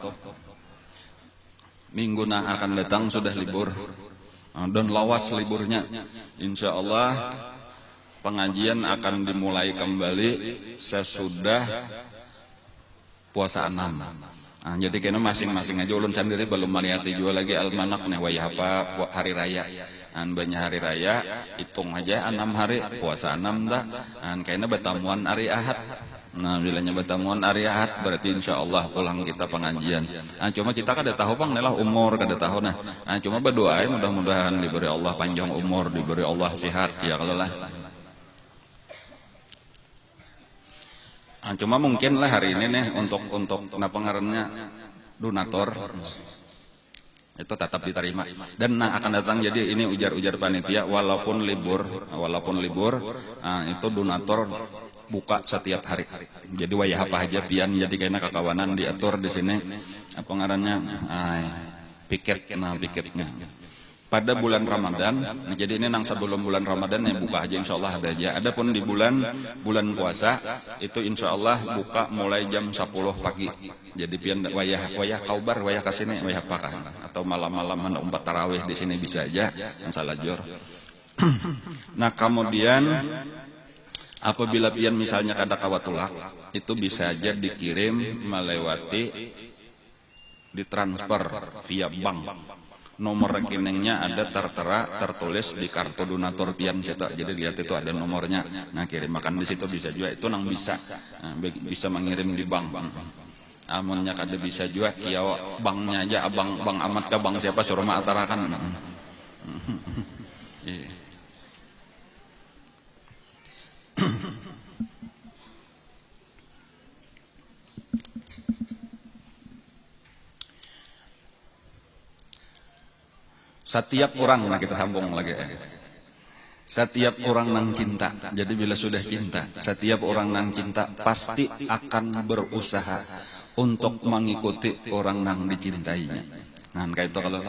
S1: Minggu yang akan datang sudah libur dan lawas liburnya. Insya Allah pengajian akan dimulai kembali sesudah puasa 6. Jadi kena masing-masing aja ulun sendiri belum melihat juga lagi almanak nih wayah apa hari raya. Banyak hari raya hitung aja 6 hari puasa 6 dah. Kayaknya betamuan hari Ahad. Bilanya betamuan hari Ahad berarti insya Allah pulang kita pengajian. Cuma kita kada tahu bang nelah umur kada tahu nah. Cuma berdoa mudah-mudahan diberi Allah panjang umur, diberi Allah sehat ya kalau lah. Cuma mungkin lah hari ini nih untuk pengaruhnya donatur itu tetap diterima dan akan datang. Jadi ini ujar-ujar panitia walaupun libur itu donatur buka setiap hari. Jadi wayah apa aja pian jadi kayaknya kekawanan diatur di sini apa ngarannya piketnya pada bulan Ramadan. Jadi ini nang sebelum bulan Ramadan ya buka aja insyaallah ada aja. Adapun di bulan puasa itu insyaallah buka mulai jam 10 pagi. Jadi pian wayah kaubar wayah kasini wayah pakah atau malam-malam umpat tarawih di sini bisa aja salah jor. Nah kemudian apabila pian misalnya kada kawatulak itu bisa aja dikirim melewati ditransfer via bank. Nomor rekeningnya ada tertulis di kartu donatur pian cetak. Jadi lihat itu ada nomornya. Nah kirim makan di situ bisa juga itu nang bisa mengirim di bank. Amunnya kada bisa juga ya banknya aja abang bang amat ke bank siapa suruh maatarakan. Setiap orang, nah kita sambung lagi. Setiap orang nang cinta. Jadi bila sudah cinta, setiap orang nang cinta pasti akan berusaha untuk mengikuti orang nang dicintainya. Nah kayak itu kalau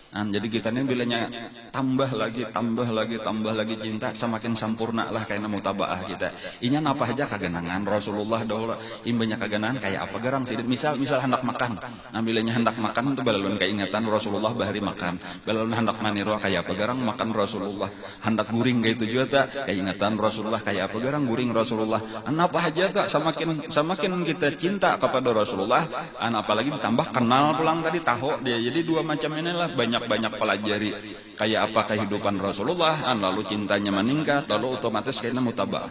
S1: jadi kita ini bilanya tambah lagi cinta semakin sempurna lah kayak mutabaah kita. Inya apa aja kagenangan Rasulullah dahulu imbanya kagenangan kayak apa garang sih. Misal hendak makan. Nah bilanya hendak makan itu balalun keingatan Rasulullah bahari makan. Balalun hendak maniro kayak apa garang makan Rasulullah. Hendak guring kayak itu juga tak keingatan Rasulullah kayak apa garang guring Rasulullah. Apa aja tak semakin kita cinta kepada Rasulullah. Apalagi ditambah kenal pulang tadi tahu dia. Jadi dua macam inilah banyak pelajari kayak apa kehidupan Rasulullah, lalu cintanya meningkat, lalu otomatis kayaknya mutabah.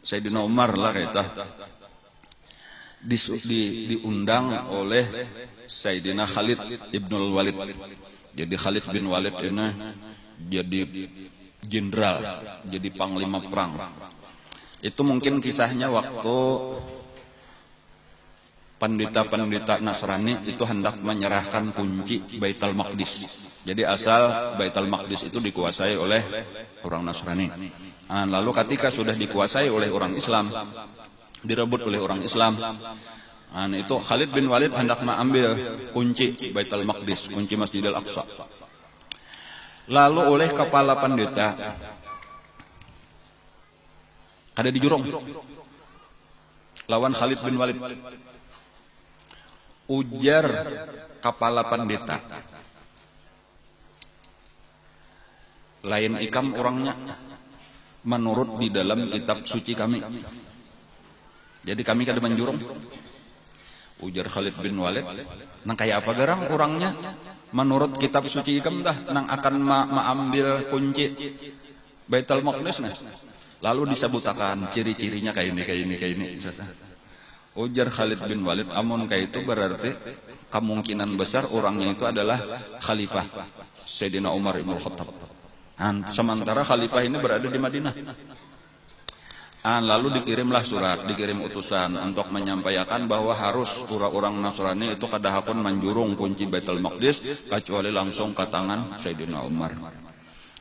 S1: Sayyidina Umar lah kita diundang oleh Sayyidina Khalid ibnul Walid. Jadi Khalid bin Walid ini jadi jenderal, jadi panglima perang. Itu mungkin kisahnya waktu pendeta-pendeta Nasrani itu hendak menyerahkan kunci Baitul Maqdis. Jadi asal Baitul Maqdis itu dikuasai oleh orang Nasrani. Lalu ketika sudah dikuasai oleh orang Islam, direbut oleh orang Islam, itu Khalid bin Walid hendak mengambil kunci Baitul Maqdis, kunci Masjidil Aqsa. Lalu oleh kepala pendeta kada dijurung. lawan Khalid bin Walid. Ujar kepala pendeta, lain ikam orangnya menurut di dalam kitab suci kami. Jadi kami kada menjurung. Ujar Khalid bin Walid, nang kayak apa garang orangnya menurut kitab suci ikam dah nang akan mengambil kunci Baitul Maqdis nah. Lalu disebutkan ciri-cirinya kayak ini. Ujar Khalid bin Walid, amun kayak itu berarti kemungkinan besar orangnya itu adalah khalifah Sayyidina Umar ibn Khattab. Sementara khalifah ini berada di Madinah. Lalu dikirimlah surat, dikirim utusan untuk menyampaikan bahwa harus orang Nasrani itu kadahapun menjurung kunci Baitul Maqdis kecuali langsung ke tangan Sayyidina Umar.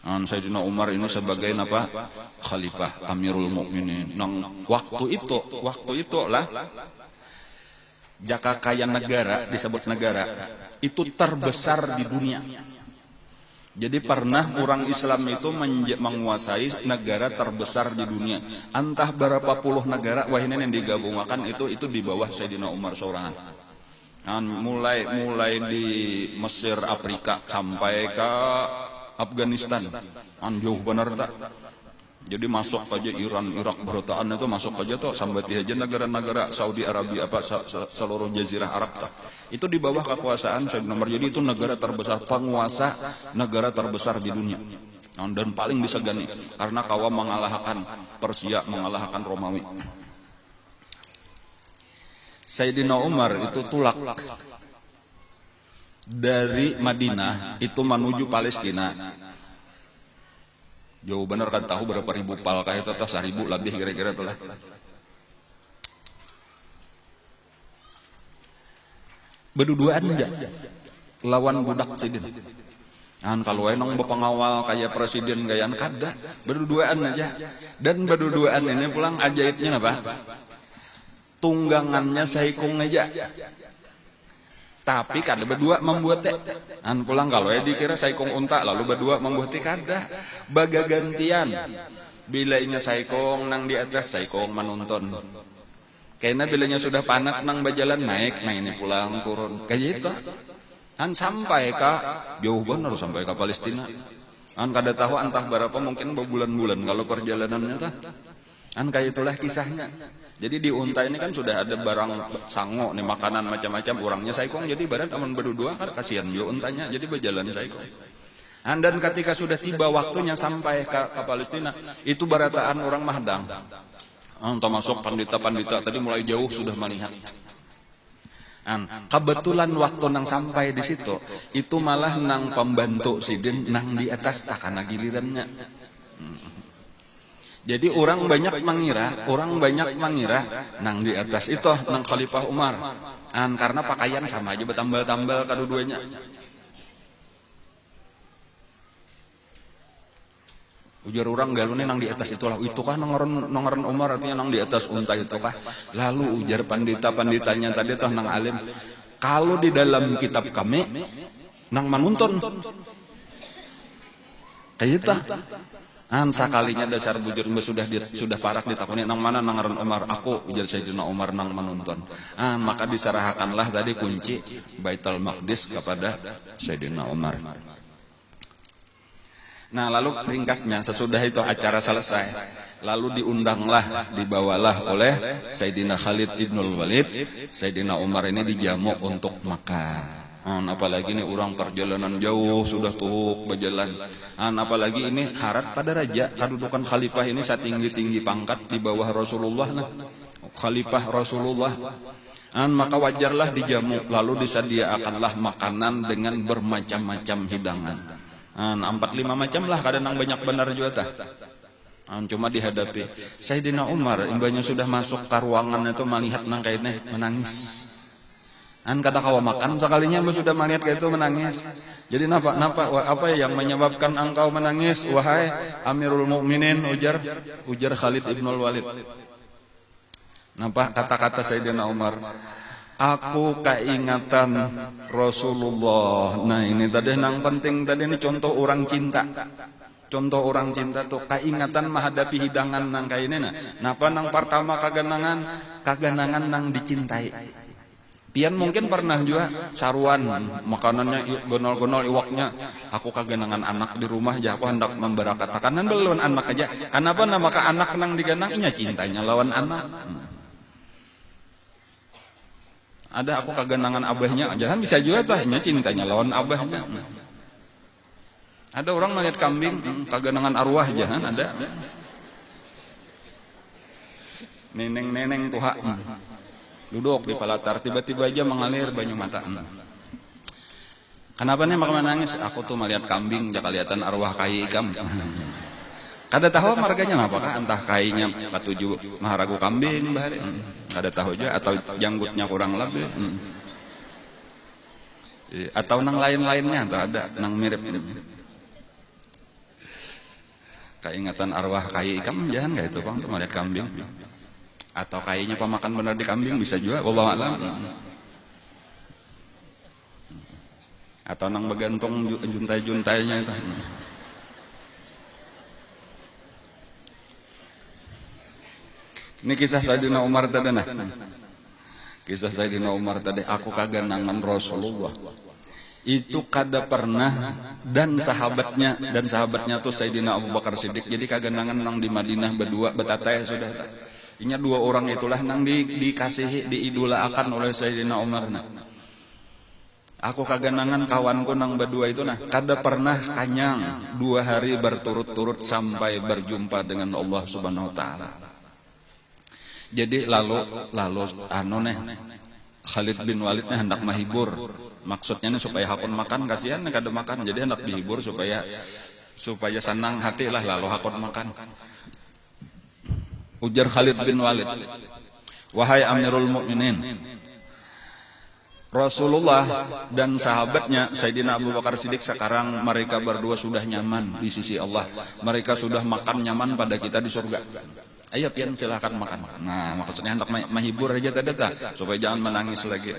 S1: Sayyidina Umar ini sebagai apa? Khalifah Amirul Mukminin. Nang waktu itu lah jaka kaya negara, disebut negara itu terbesar di dunia. Jadi pernah orang Islam itu menguasai negara terbesar di dunia. Entah berapa puluh negara, wah ini yang digabungkan itu di bawah Sayyidina Umar seorang. Mulai di Mesir, Afrika sampai ke Afghanistan. Jauh benar tak? Jadi masuk aja Iran, Irak, berotaan itu masuk aja tuh sampai aja negara-negara Saudi Arabia seluruh jazirah Arab tuh. Itu di bawah kekuasaan Sayyidina Umar. Jadi itu negara terbesar, penguasa negara terbesar di dunia. Dan paling disegani karena kawa mengalahkan Persia, mengalahkan Romawi. Sayyidina Umar itu tulak dari Madinah itu menuju Palestina. Jauh bener kan, tahu berapa ribu palkah itu atau 1000 lebih kira-kira itulah. Berduaan aja lawan budak sidin. Kalau enong pengawal kayak presiden gayaan kada, berduaan aja. Dan berduaan ini pulang ajaibnya apa? Tunggangannya saikung aja. Tapi kada berdua membuat pulang kalau dikira saikong unta lalu berdua membuat kada baga gantian bilanya saikong nang di atas saikong menonton karena bilanya sudah panat nang berjalan naik, nah ini pulang turun kayak itu sampai ke jauh benar sampai ke Palestina kada tahu entah berapa mungkin berbulan-bulan kalau perjalanannya tuh kayak itulah kisahnya. Jadi di unta ini kan sudah ada barang sango nih, makanan macam-macam, orangnya saikong. Jadi badan aman berdua kan kasihan yo untanya, jadi berjalan saikong. Dan ketika sudah tiba waktunya sampai ke Palestina, itu barataan orang Mahdang. Termasuk pandita-pandita tadi mulai jauh sudah melihat. Kebetulan waktu nang sampai di situ, itu malah nang pembantu sidin nang di atas takana gilirannya. Jadi orang banyak mengira nang di atas itu nang Khalifah Umar. Karena pakaian sama aja bertambal-tambal kedua-duanya. Ujar orang galune nang di atas itulah, itukah nongoran Umar artinya nang di atas unta itukah. Lalu ujar pandita-panditanya tadi toh nang alim, kalau di dalam kitab kami nang manuntun kayak itu. Sakalinya dasar bujur sudah parak ditakuni nang mana nang ngaran Umar, aku ujar Sayyidina Umar nang menuntun. Maka diserahkanlah tadi kunci Baitul Maqdis kepada Sayyidina Umar. Nah lalu ringkasnya sesudah itu acara selesai, lalu dibawalah oleh Sayyidina Khalid ibnul Walid. Sayyidina Umar ini dijamu untuk makan. Apalagi ini orang perjalanan jauh sudah tuh berjalan. Apalagi ini harat pada raja, kedudukan khalifah ini setinggi-tinggi pangkat di bawah Rasulullah. Khalifah Rasulullah. Maka wajarlah dijamu, lalu disediakanlah makanan dengan bermacam-macam hidangan. 4-5 macam lah, kadang banyak benar juga tah. Cuma dihadapi Sayyidina Umar, imbanya sudah masuk ke ruangan itu melihat nang kainnya menangis. Kata kawa makan sekalinya sudah melihat kayak itu menangis. Jadi apa yang menyebabkan engkau menangis wahai Amirul Mukminin, ujar Khalid ibnul Walid. Kata-kata Sayyidina Umar, aku keingatan Rasulullah. Nah ini tadi nang penting tadi ini contoh orang cinta. Contoh orang cinta tuh kaingatan menghadapi hidangan nang kainena. Napa nang pertama kaganangan nang dicintai. Pian mungkin pernah juga saruan makanannya gonol-gonol iwaknya. Aku kaganangan anak di rumah aja aku hendak memberakatakan belum anak aja. Kenapa nama ka anak nang diganang inya cintanya lawan anak. Ada aku kaganangan abahnya aja kan bisa juga tah nya cintanya lawan abahnya. Ada orang melihat kambing kaganangan arwah aja kan ada. Neneng-neneng tuha duduk di palatar tiba-tiba aja mengalir banyu mata. Kenapa nih maka menangis? Aku tuh melihat kambing jaka kelihatan arwah kai ikam. Kada tahu marganya apa kah entah kainya patuju maharagu kambing bahari. Kada tahu aja atau janggutnya kurang lebih. Atau nang lain-lainnya atau ada nang mirip. Keingatan arwah kai ikam jangan gak itu Bang untuk melihat kambing atau kainya pemakan benar di kambing bisa juga wallahu a'lam atau nang begantung juntai-juntainya itu. Ini kisah Sayyidina Umar tadi nah. Kisah Sayyidina Umar tadi aku kaganangan Rasulullah. Itu kada pernah dan sahabatnya tuh Sayyidina Abu Bakar Siddiq. Jadi kaganangan nang di Madinah berdua betatai sudah tak. Inya dua orang itulah nang dikasihi diidolaakan oleh Sayyidina Umar nah. Aku kaganangan kawanku nang berdua itu nah kada pernah kanyang 2 hari berturut-turut sampai berjumpa dengan Allah Subhanahu wa taala. Jadi lalu Khalid bin Walid hendak menghibur. Maksudnya ini supaya hakun makan, kasihan kada makan, jadi hendak dihibur supaya senang hati lah lalu hakun makan. Ujar Khalid bin Walid, wahai Amirul Mukminin, Rasulullah dan sahabatnya Sayyidina Abu Bakar Siddiq sekarang mereka berdua sudah nyaman di sisi Allah. Mereka sudah makan nyaman pada kita di surga. Ayo pian silahkan makan. Nah maksudnya hendak menghibur aja tadi supaya jangan menangis lagi.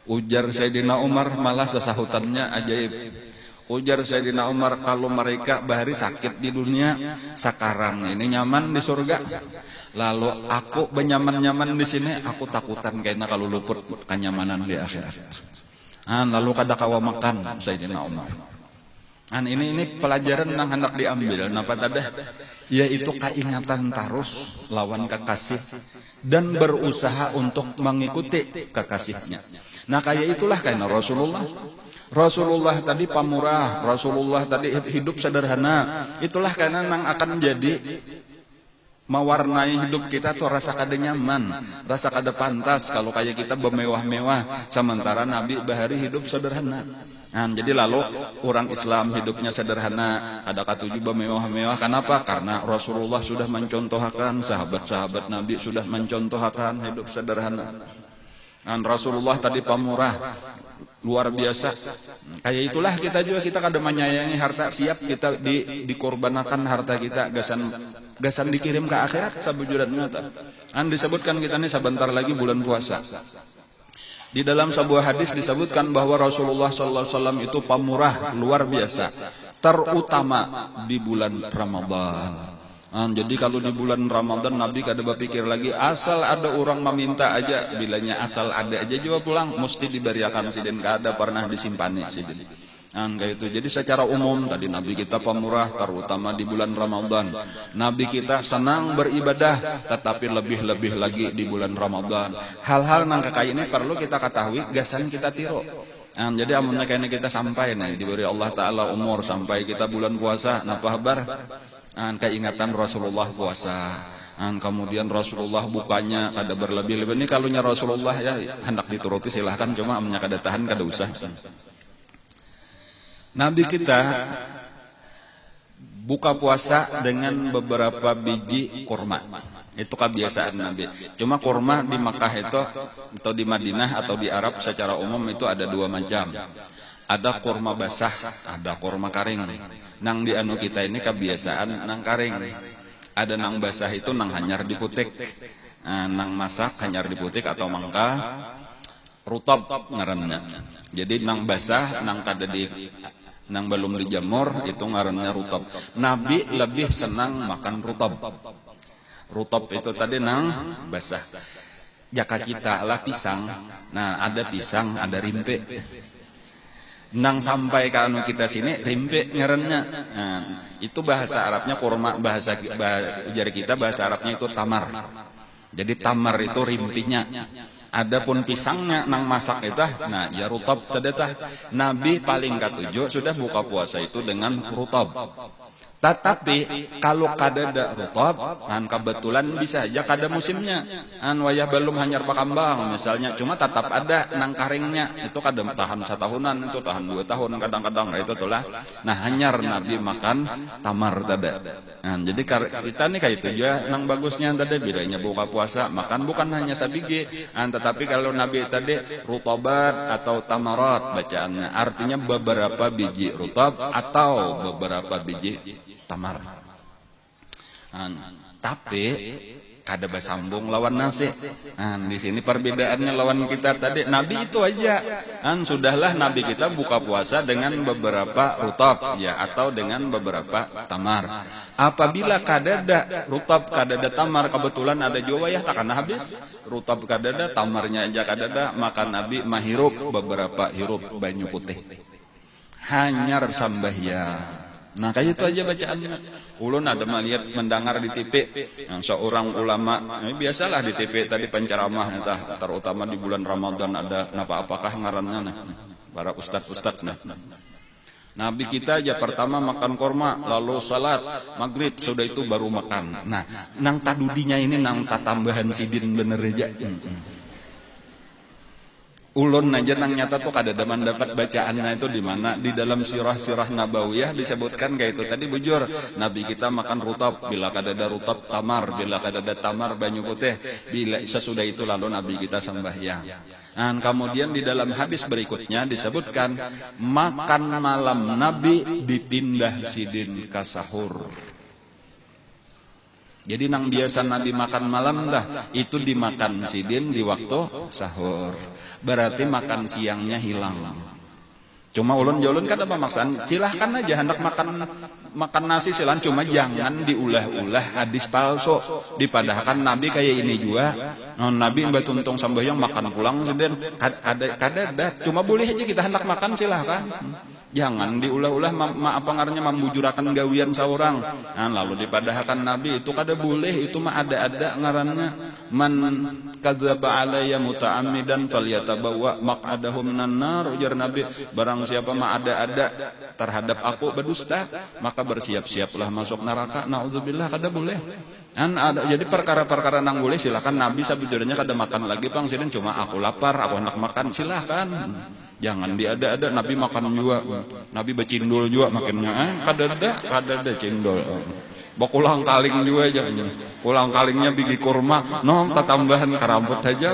S1: Ujar Sayyidina Umar malah sesahutannya ajaib. Ujar Sayyidina Umar kalau mereka bahari sakit di dunia sekarang ini nyaman di surga. Lalu aku benyaman-nyaman di sini aku takutan karena kalau luput kenyamanan di akhirat. Lalu kada kawa makan Sayyidina Umar. Ini pelajaran yang hendak diambil. Napa tadi? Yaitu keingatan terus lawan kekasih dan berusaha untuk mengikuti kekasihnya. Nah kayak itulah karena Rasulullah tadi pamurah, Rasulullah tadi hidup sederhana. Itulah karena yang akan jadi mewarnai hidup kita tuh rasa kada nyaman, rasa kada pantas kalau kayak kita bermewah-mewah sementara Nabi bahari hidup sederhana. Jadi lalu orang Islam hidupnya sederhana, ada katuju bermewah-mewah. Kenapa? Karena Rasulullah sudah mencontohkan, sahabat-sahabat Nabi sudah mencontohkan hidup sederhana. Dan Rasulullah tadi pamurah, luar biasa. Kayak itulah kita juga, kita kada menyayangi harta, siap kita dikorbankan harta kita, gasan dikirim ke akhirat sabujuran nyata. Disebutkan kita ini sebentar lagi bulan puasa. Di dalam sebuah hadis disebutkan bahwa Rasulullah SAW itu pamurah luar biasa, terutama di bulan Ramadan. Jadi kalau di bulan Ramadan Nabi kada berpikir lagi asal ada orang meminta aja, bilanya asal ada aja juga pulang mesti diberiakan sidin, kada pernah disimpani sidin. Kayak itu. Jadi secara umum tadi Nabi kita pemurah terutama di bulan Ramadan. Nabi kita senang beribadah tetapi lebih-lebih lagi di bulan Ramadan. Hal-hal nang kayak ini perlu kita ketahui, gasan kita tiru. Jadi amunnya kayaknya kita sampai nih diberi Allah Ta'ala umur sampai kita bulan puasa, napa kabar? Keingatan Rasulullah puasa. Kemudian Rasulullah bukanya kada berlebih-lebih. Ini kalunya Rasulullah ya hendak dituruti silahkan, cuma amunnya kada tahan kada usah. Nabi kita buka puasa dengan beberapa biji kurma. Itu kebiasaan Nabi. Cuma kurma di Makkah itu atau di Madinah atau di Arab secara umum itu ada 2 macam. Ada kurma basah, ada kurma kering. Nang di anu kita ini kebiasaan nang kering. Ada nang basah itu nang hanyar diputik. Nang masak hanyar diputik atau mangka rutab ngaranna. Jadi nang basah nang kada nang belum dijemur itu ngarannya rutab. Nabi lebih senang makan rutab. Rutab itu tadi nang basah. Jaka kita lah pisang. Nah, ada pisang, ada rimpe. Nang sampai ke anu kita sini rimpe ngarannya. Nah, itu bahasa Arabnya kurma, bahasa ujar kita bahasa Arabnya itu tamar. Jadi tamar itu rimpinya. Adapun pisangnya nang masak itu, nah ya rutab tadi tah. Nabi paling katujuh sudah buka puasa itu dengan rutab. Tetapi kalau kadada rutab, kebetulan bisa aja kada musimnya. Wayah belum hanyar pakambang misalnya, cuma tetap ada nang karingnya. Itu kada tahan 1 tahunan, itu tahan 2 tahun kadang-kadang itu tuh lah. Nah hanyar Nabi makan tamar tadi. Nah, jadi kita nih kayak itu ya nang bagusnya tadi bedanya buka puasa makan bukan hanya sabigi, tetapi kalau Nabi tadi rutabat atau tamarat bacaannya artinya beberapa biji rutab atau beberapa biji tamar. Tapi kada basambung lawan nasi. Di sini perbedaannya lawan kita tadi. Nabi itu aja. Sudahlah Nabi kita buka puasa dengan beberapa rutab ya atau dengan beberapa tamar. Apabila kadada rutab kadada tamar kebetulan ada juga ya takkan habis. Rutab kadada tamarnya aja kadada maka Nabi mahirup beberapa hirup banyu putih. Hanyar sambahyang. Nah kayak itu aja bacaannya. Ulun ada melihat mendengar di TV yang seorang ulama, biasalah di TV tadi penceramah entah terutama di bulan Ramadan ada apakah ngarannya para ustad-ustad Nabi kita aja pertama makan korma, lalu salat maghrib, sudah itu baru makan. Nah, nang tadudinya ini nang tambahan sidin bener aja. Ulun aja nang nyata tuh kada dapat bacaannya itu di mana di dalam sirah-sirah nabawiyah disebutkan kayak itu tadi bujur Nabi kita makan rutab bila kada ada rutab tamar bila kada ada tamar banyu putih bila sesudah itu lalu Nabi kita sembahyang. Dan kemudian di dalam hadis berikutnya disebutkan makan malam Nabi dipindah sidin ka sahur. Jadi nang biasa Nabi makan malam dah itu dimakan sidin di waktu sahur. Berarti makan siangnya hilang. Cuma ulun-ulun kan apa maksaan? Silahkan aja hendak makan nasi silang, cuma jangan diulah-ulah hadis palsu. Dipadahkan Nabi kayak ini juga. Nabi mbak tuntung sambayang makan pulang sidin kada cuma boleh aja kita hendak makan silahkan. Jangan diulah-ulah apa ngarannya membujurakan gawian seorang. Nah, lalu dipadahkan Nabi itu kada boleh, itu mah ada ngarannya man kadzaba alayya muta'ammidan falyatabawwa maq'adahu minan nar. Ujar Nabi, barang siapa mah ada terhadap aku berdusta, maka bersiap-siaplah masuk neraka. Nauzubillah, kada boleh. Jadi perkara-perkara nang boleh silakan. Nabi sabujurnya kada makan lagi Bang sidin, cuma aku lapar, aku hendak makan, silakan. Jangan diada-ada. Nabi makan juga, Nabi becindul juga makannya. Kadada cindul. Bakulang kaling juga aja. Kulang kalingnya biji kurma. Tambahan karambut aja.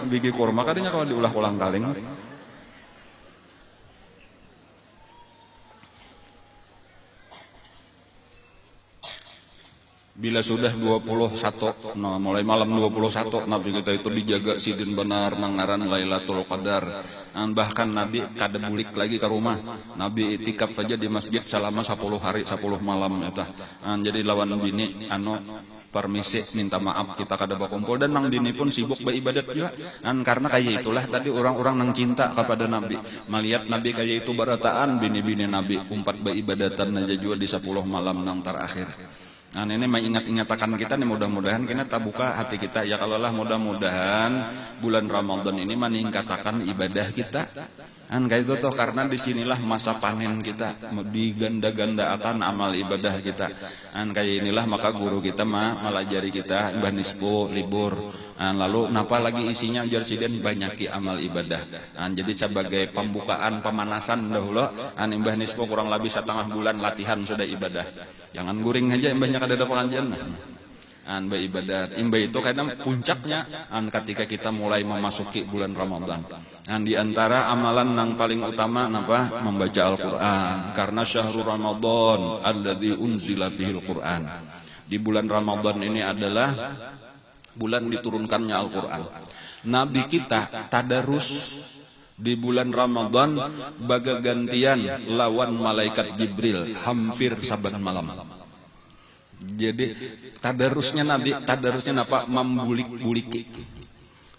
S1: Biji kurma kadanya kalau diulah kulang kaling. Bila sudah 21, mulai malam 21 Nabi kita itu dijaga sidin benar mangaran Lailatul Qadar. Bahkan Nabi kada bulik lagi ke rumah. Nabi itikaf saja di masjid selama 10 hari 10 malam eta. Jadi lawan bini permisi minta maaf kita kada berkumpul dan nang dini pun sibuk beribadat juga. Karena kayak itulah tadi orang-orang nang cinta kepada Nabi. Melihat Nabi kayak itu berataan bini-bini Nabi umpat beribadatan aja juga di 10 malam nang terakhir. Ini mengingat-ingatakan kita nih mudah-mudahan kita buka hati kita ya kalau lah mudah-mudahan bulan Ramadan ini meningkatkan ibadah kita. Kayak itu toh karena disinilah masa panen kita diganda-ganda akan amal ibadah kita. Kayak inilah maka guru kita melajari kita Mbah Nisbo libur. Lalu napa lagi isinya ujar sidin banyaki amal ibadah. Jadi sebagai pembukaan pemanasan dahulu Mbah Nisbo kurang lebih 1,5 bulan latihan sudah ibadah. Jangan guring aja imbahnya kada ada pengajian. Mbah ibadat. Imbah itu kadang puncaknya ketika kita mulai memasuki bulan Ramadan. Di antara amalan yang paling utama napa? Membaca Al-Qur'an. Karena syahrul Ramadan alladzi unzila fihil Qur'an. Di bulan Ramadan ini adalah bulan diturunkannya Al-Qur'an. Nabi kita tadarus Di bulan Ramadan baga gantian lawan malaikat Jibril hampir saban malam. Jadi tadarusnya Nabi, tadarusnya apa? Membulik-buliki.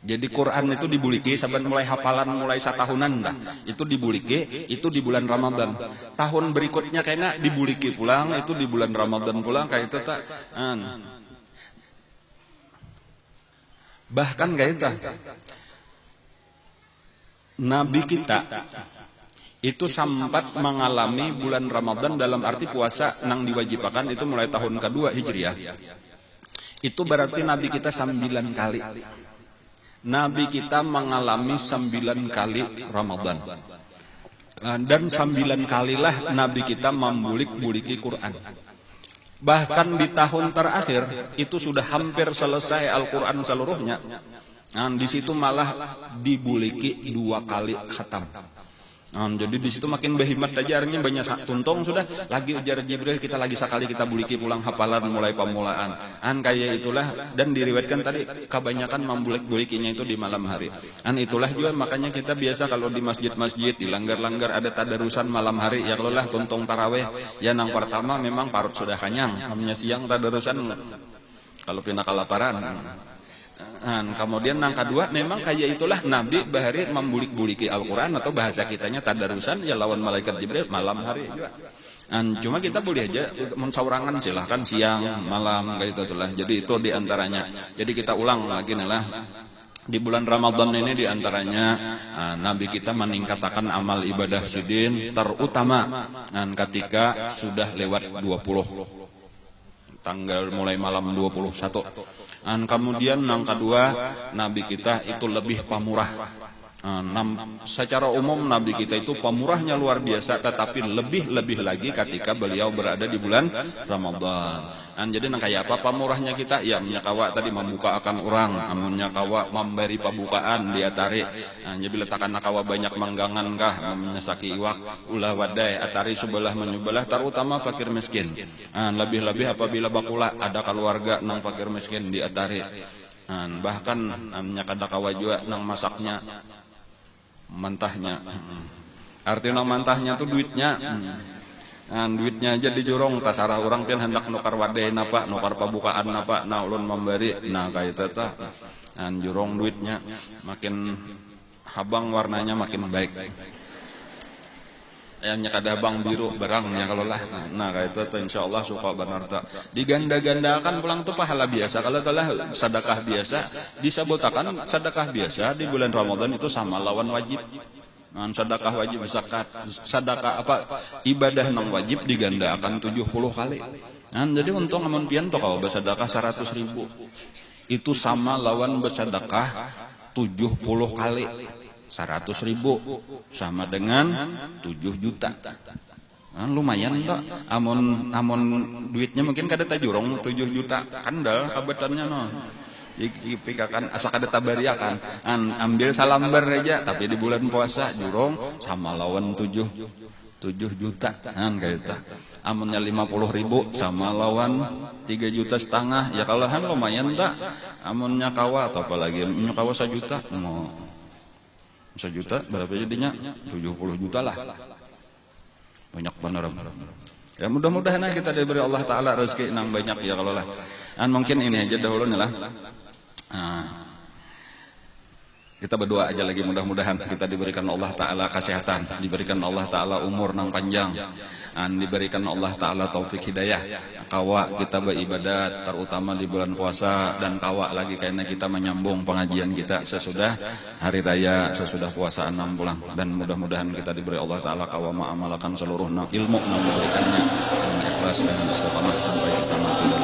S1: Jadi Quran itu dibuliki saban mulai hafalan mulai satahunan dah. Itu dibuliki, itu di bulan Ramadan. Tahun berikutnya kayaknya dibuliki pulang, itu di bulan Ramadan pulang kayak itu tak. Bahkan kayak itu. Nabi kita itu sempat mengalami bulan Ramadan dalam arti puasa nang diwajibkan itu mulai tahun kedua Hijriah. Itu berarti Nabi kita 9 kali. Nabi kita mengalami 9 kali Ramadan. Dan 9 kalilah Nabi kita membulik-buliki Quran. Bahkan di tahun terakhir itu sudah hampir selesai Al-Quran seluruhnya. Nah, di situ malah dibuliki 2 kali khatam. Jadi di situ makin berhimmat aja, artinya banyak tuntung sudah lagi ujar Jibril kita lagi sekali kita buliki pulang hafalan mulai pemulaan. Kayak itulah dan diriwayatkan tadi kebanyakan membulik-bulikinya itu di malam hari. Itulah juga makanya kita biasa kalau di masjid-masjid di langgar-langgar ada tadarusan malam hari ya kalau lah tuntung taraweh ya nang pertama memang parut sudah kenyang, namanya siang tadarusan kalau pindah kelaparan. Kemudian yang kedua memang kayak itulah Nabi bahari membulik-buliki Al-Quran atau bahasa kitanya tadarusan ya lawan malaikat Jibril malam hari juga. Cuma kita boleh aja mensaurangan silahkan siang malam kayak itulah. Jadi itu diantaranya. Jadi kita ulang lagi nih lah. Di bulan Ramadan ini diantaranya Nabi kita meningkatkan amal ibadah sidin terutama ketika sudah lewat 20 tanggal mulai malam 21. Kemudian yang kedua Nabi kita itu lebih pamurah. Secara umum Nabi kita itu pamurahnya luar biasa, tetapi lebih lagi ketika beliau berada di bulan Ramadan. Jadi kayak apa pamurahnya kita? Ya menyakawa tadi membuka akan orang, menyakawa memberi pembukaan dia tarik. Jadi letakkan nakawa banyak manggangan kah, menyesaki iwak, ulah wadai, atari subelah menyubelah, terutama fakir miskin. Lebih-lebih apabila bakula ada keluarga nang fakir miskin dia tarik. Bahkan menyakadakawa juga nang masaknya mentahnya. Artinya mentahnya tuh duitnya. Duitnya aja dijurong tasarah orang kan hendak nukar wadai napa nukar pembukaan napa nah ulun memberi nah kayak itu tah jurong duitnya makin habang warnanya makin baik yang kada habang biru barangnya kalau lah nah kayak itu tah insyaallah suka benar tak diganda-gandakan pulang tuh pahala biasa kalau telah sedekah biasa disebutakan sedekah biasa di bulan Ramadan itu sama lawan wajib. Sedekah wajib zakat, sedekah apa ibadah nang wajib digandakan 70 kali. Jadi untung amun pian to kalau bersedekah 100.000 itu sama lawan bersedekah 70 kali. 100.000 sama dengan 7 juta. Lumayan toh. Amun duitnya mungkin kada tajurong 7 juta kandal kabetannya no. Dipikakan asa kada tabariakan ambil salambar aja tapi di bulan puasa jurong sama lawan 7 juta kayak itu amunnya 50.000 sama lawan 3,5 juta ya kalau lumayan tak amunnya kawa atau apalagi amunnya kawa 1 juta mau 1 juta berapa jadinya 70 juta lah banyak benar ya mudah-mudahan kita diberi Allah Ta'ala rezeki nang banyak ya kalau lah mungkin ini aja dahulu nih lah. Kita berdoa aja lagi mudah-mudahan kita diberikan Allah Ta'ala kesehatan, diberikan Allah Ta'ala umur nang panjang, diberikan Allah Ta'ala taufik hidayah, kawa kita beribadat terutama di bulan puasa dan kawa lagi karena kita menyambung pengajian kita sesudah hari raya, sesudah puasa 6 bulan dan mudah-mudahan kita diberi Allah Ta'ala kawa ma'amalakan seluruh ilmu yang diberikannya dengan ikhlas dan istiqamah sampai kita mati.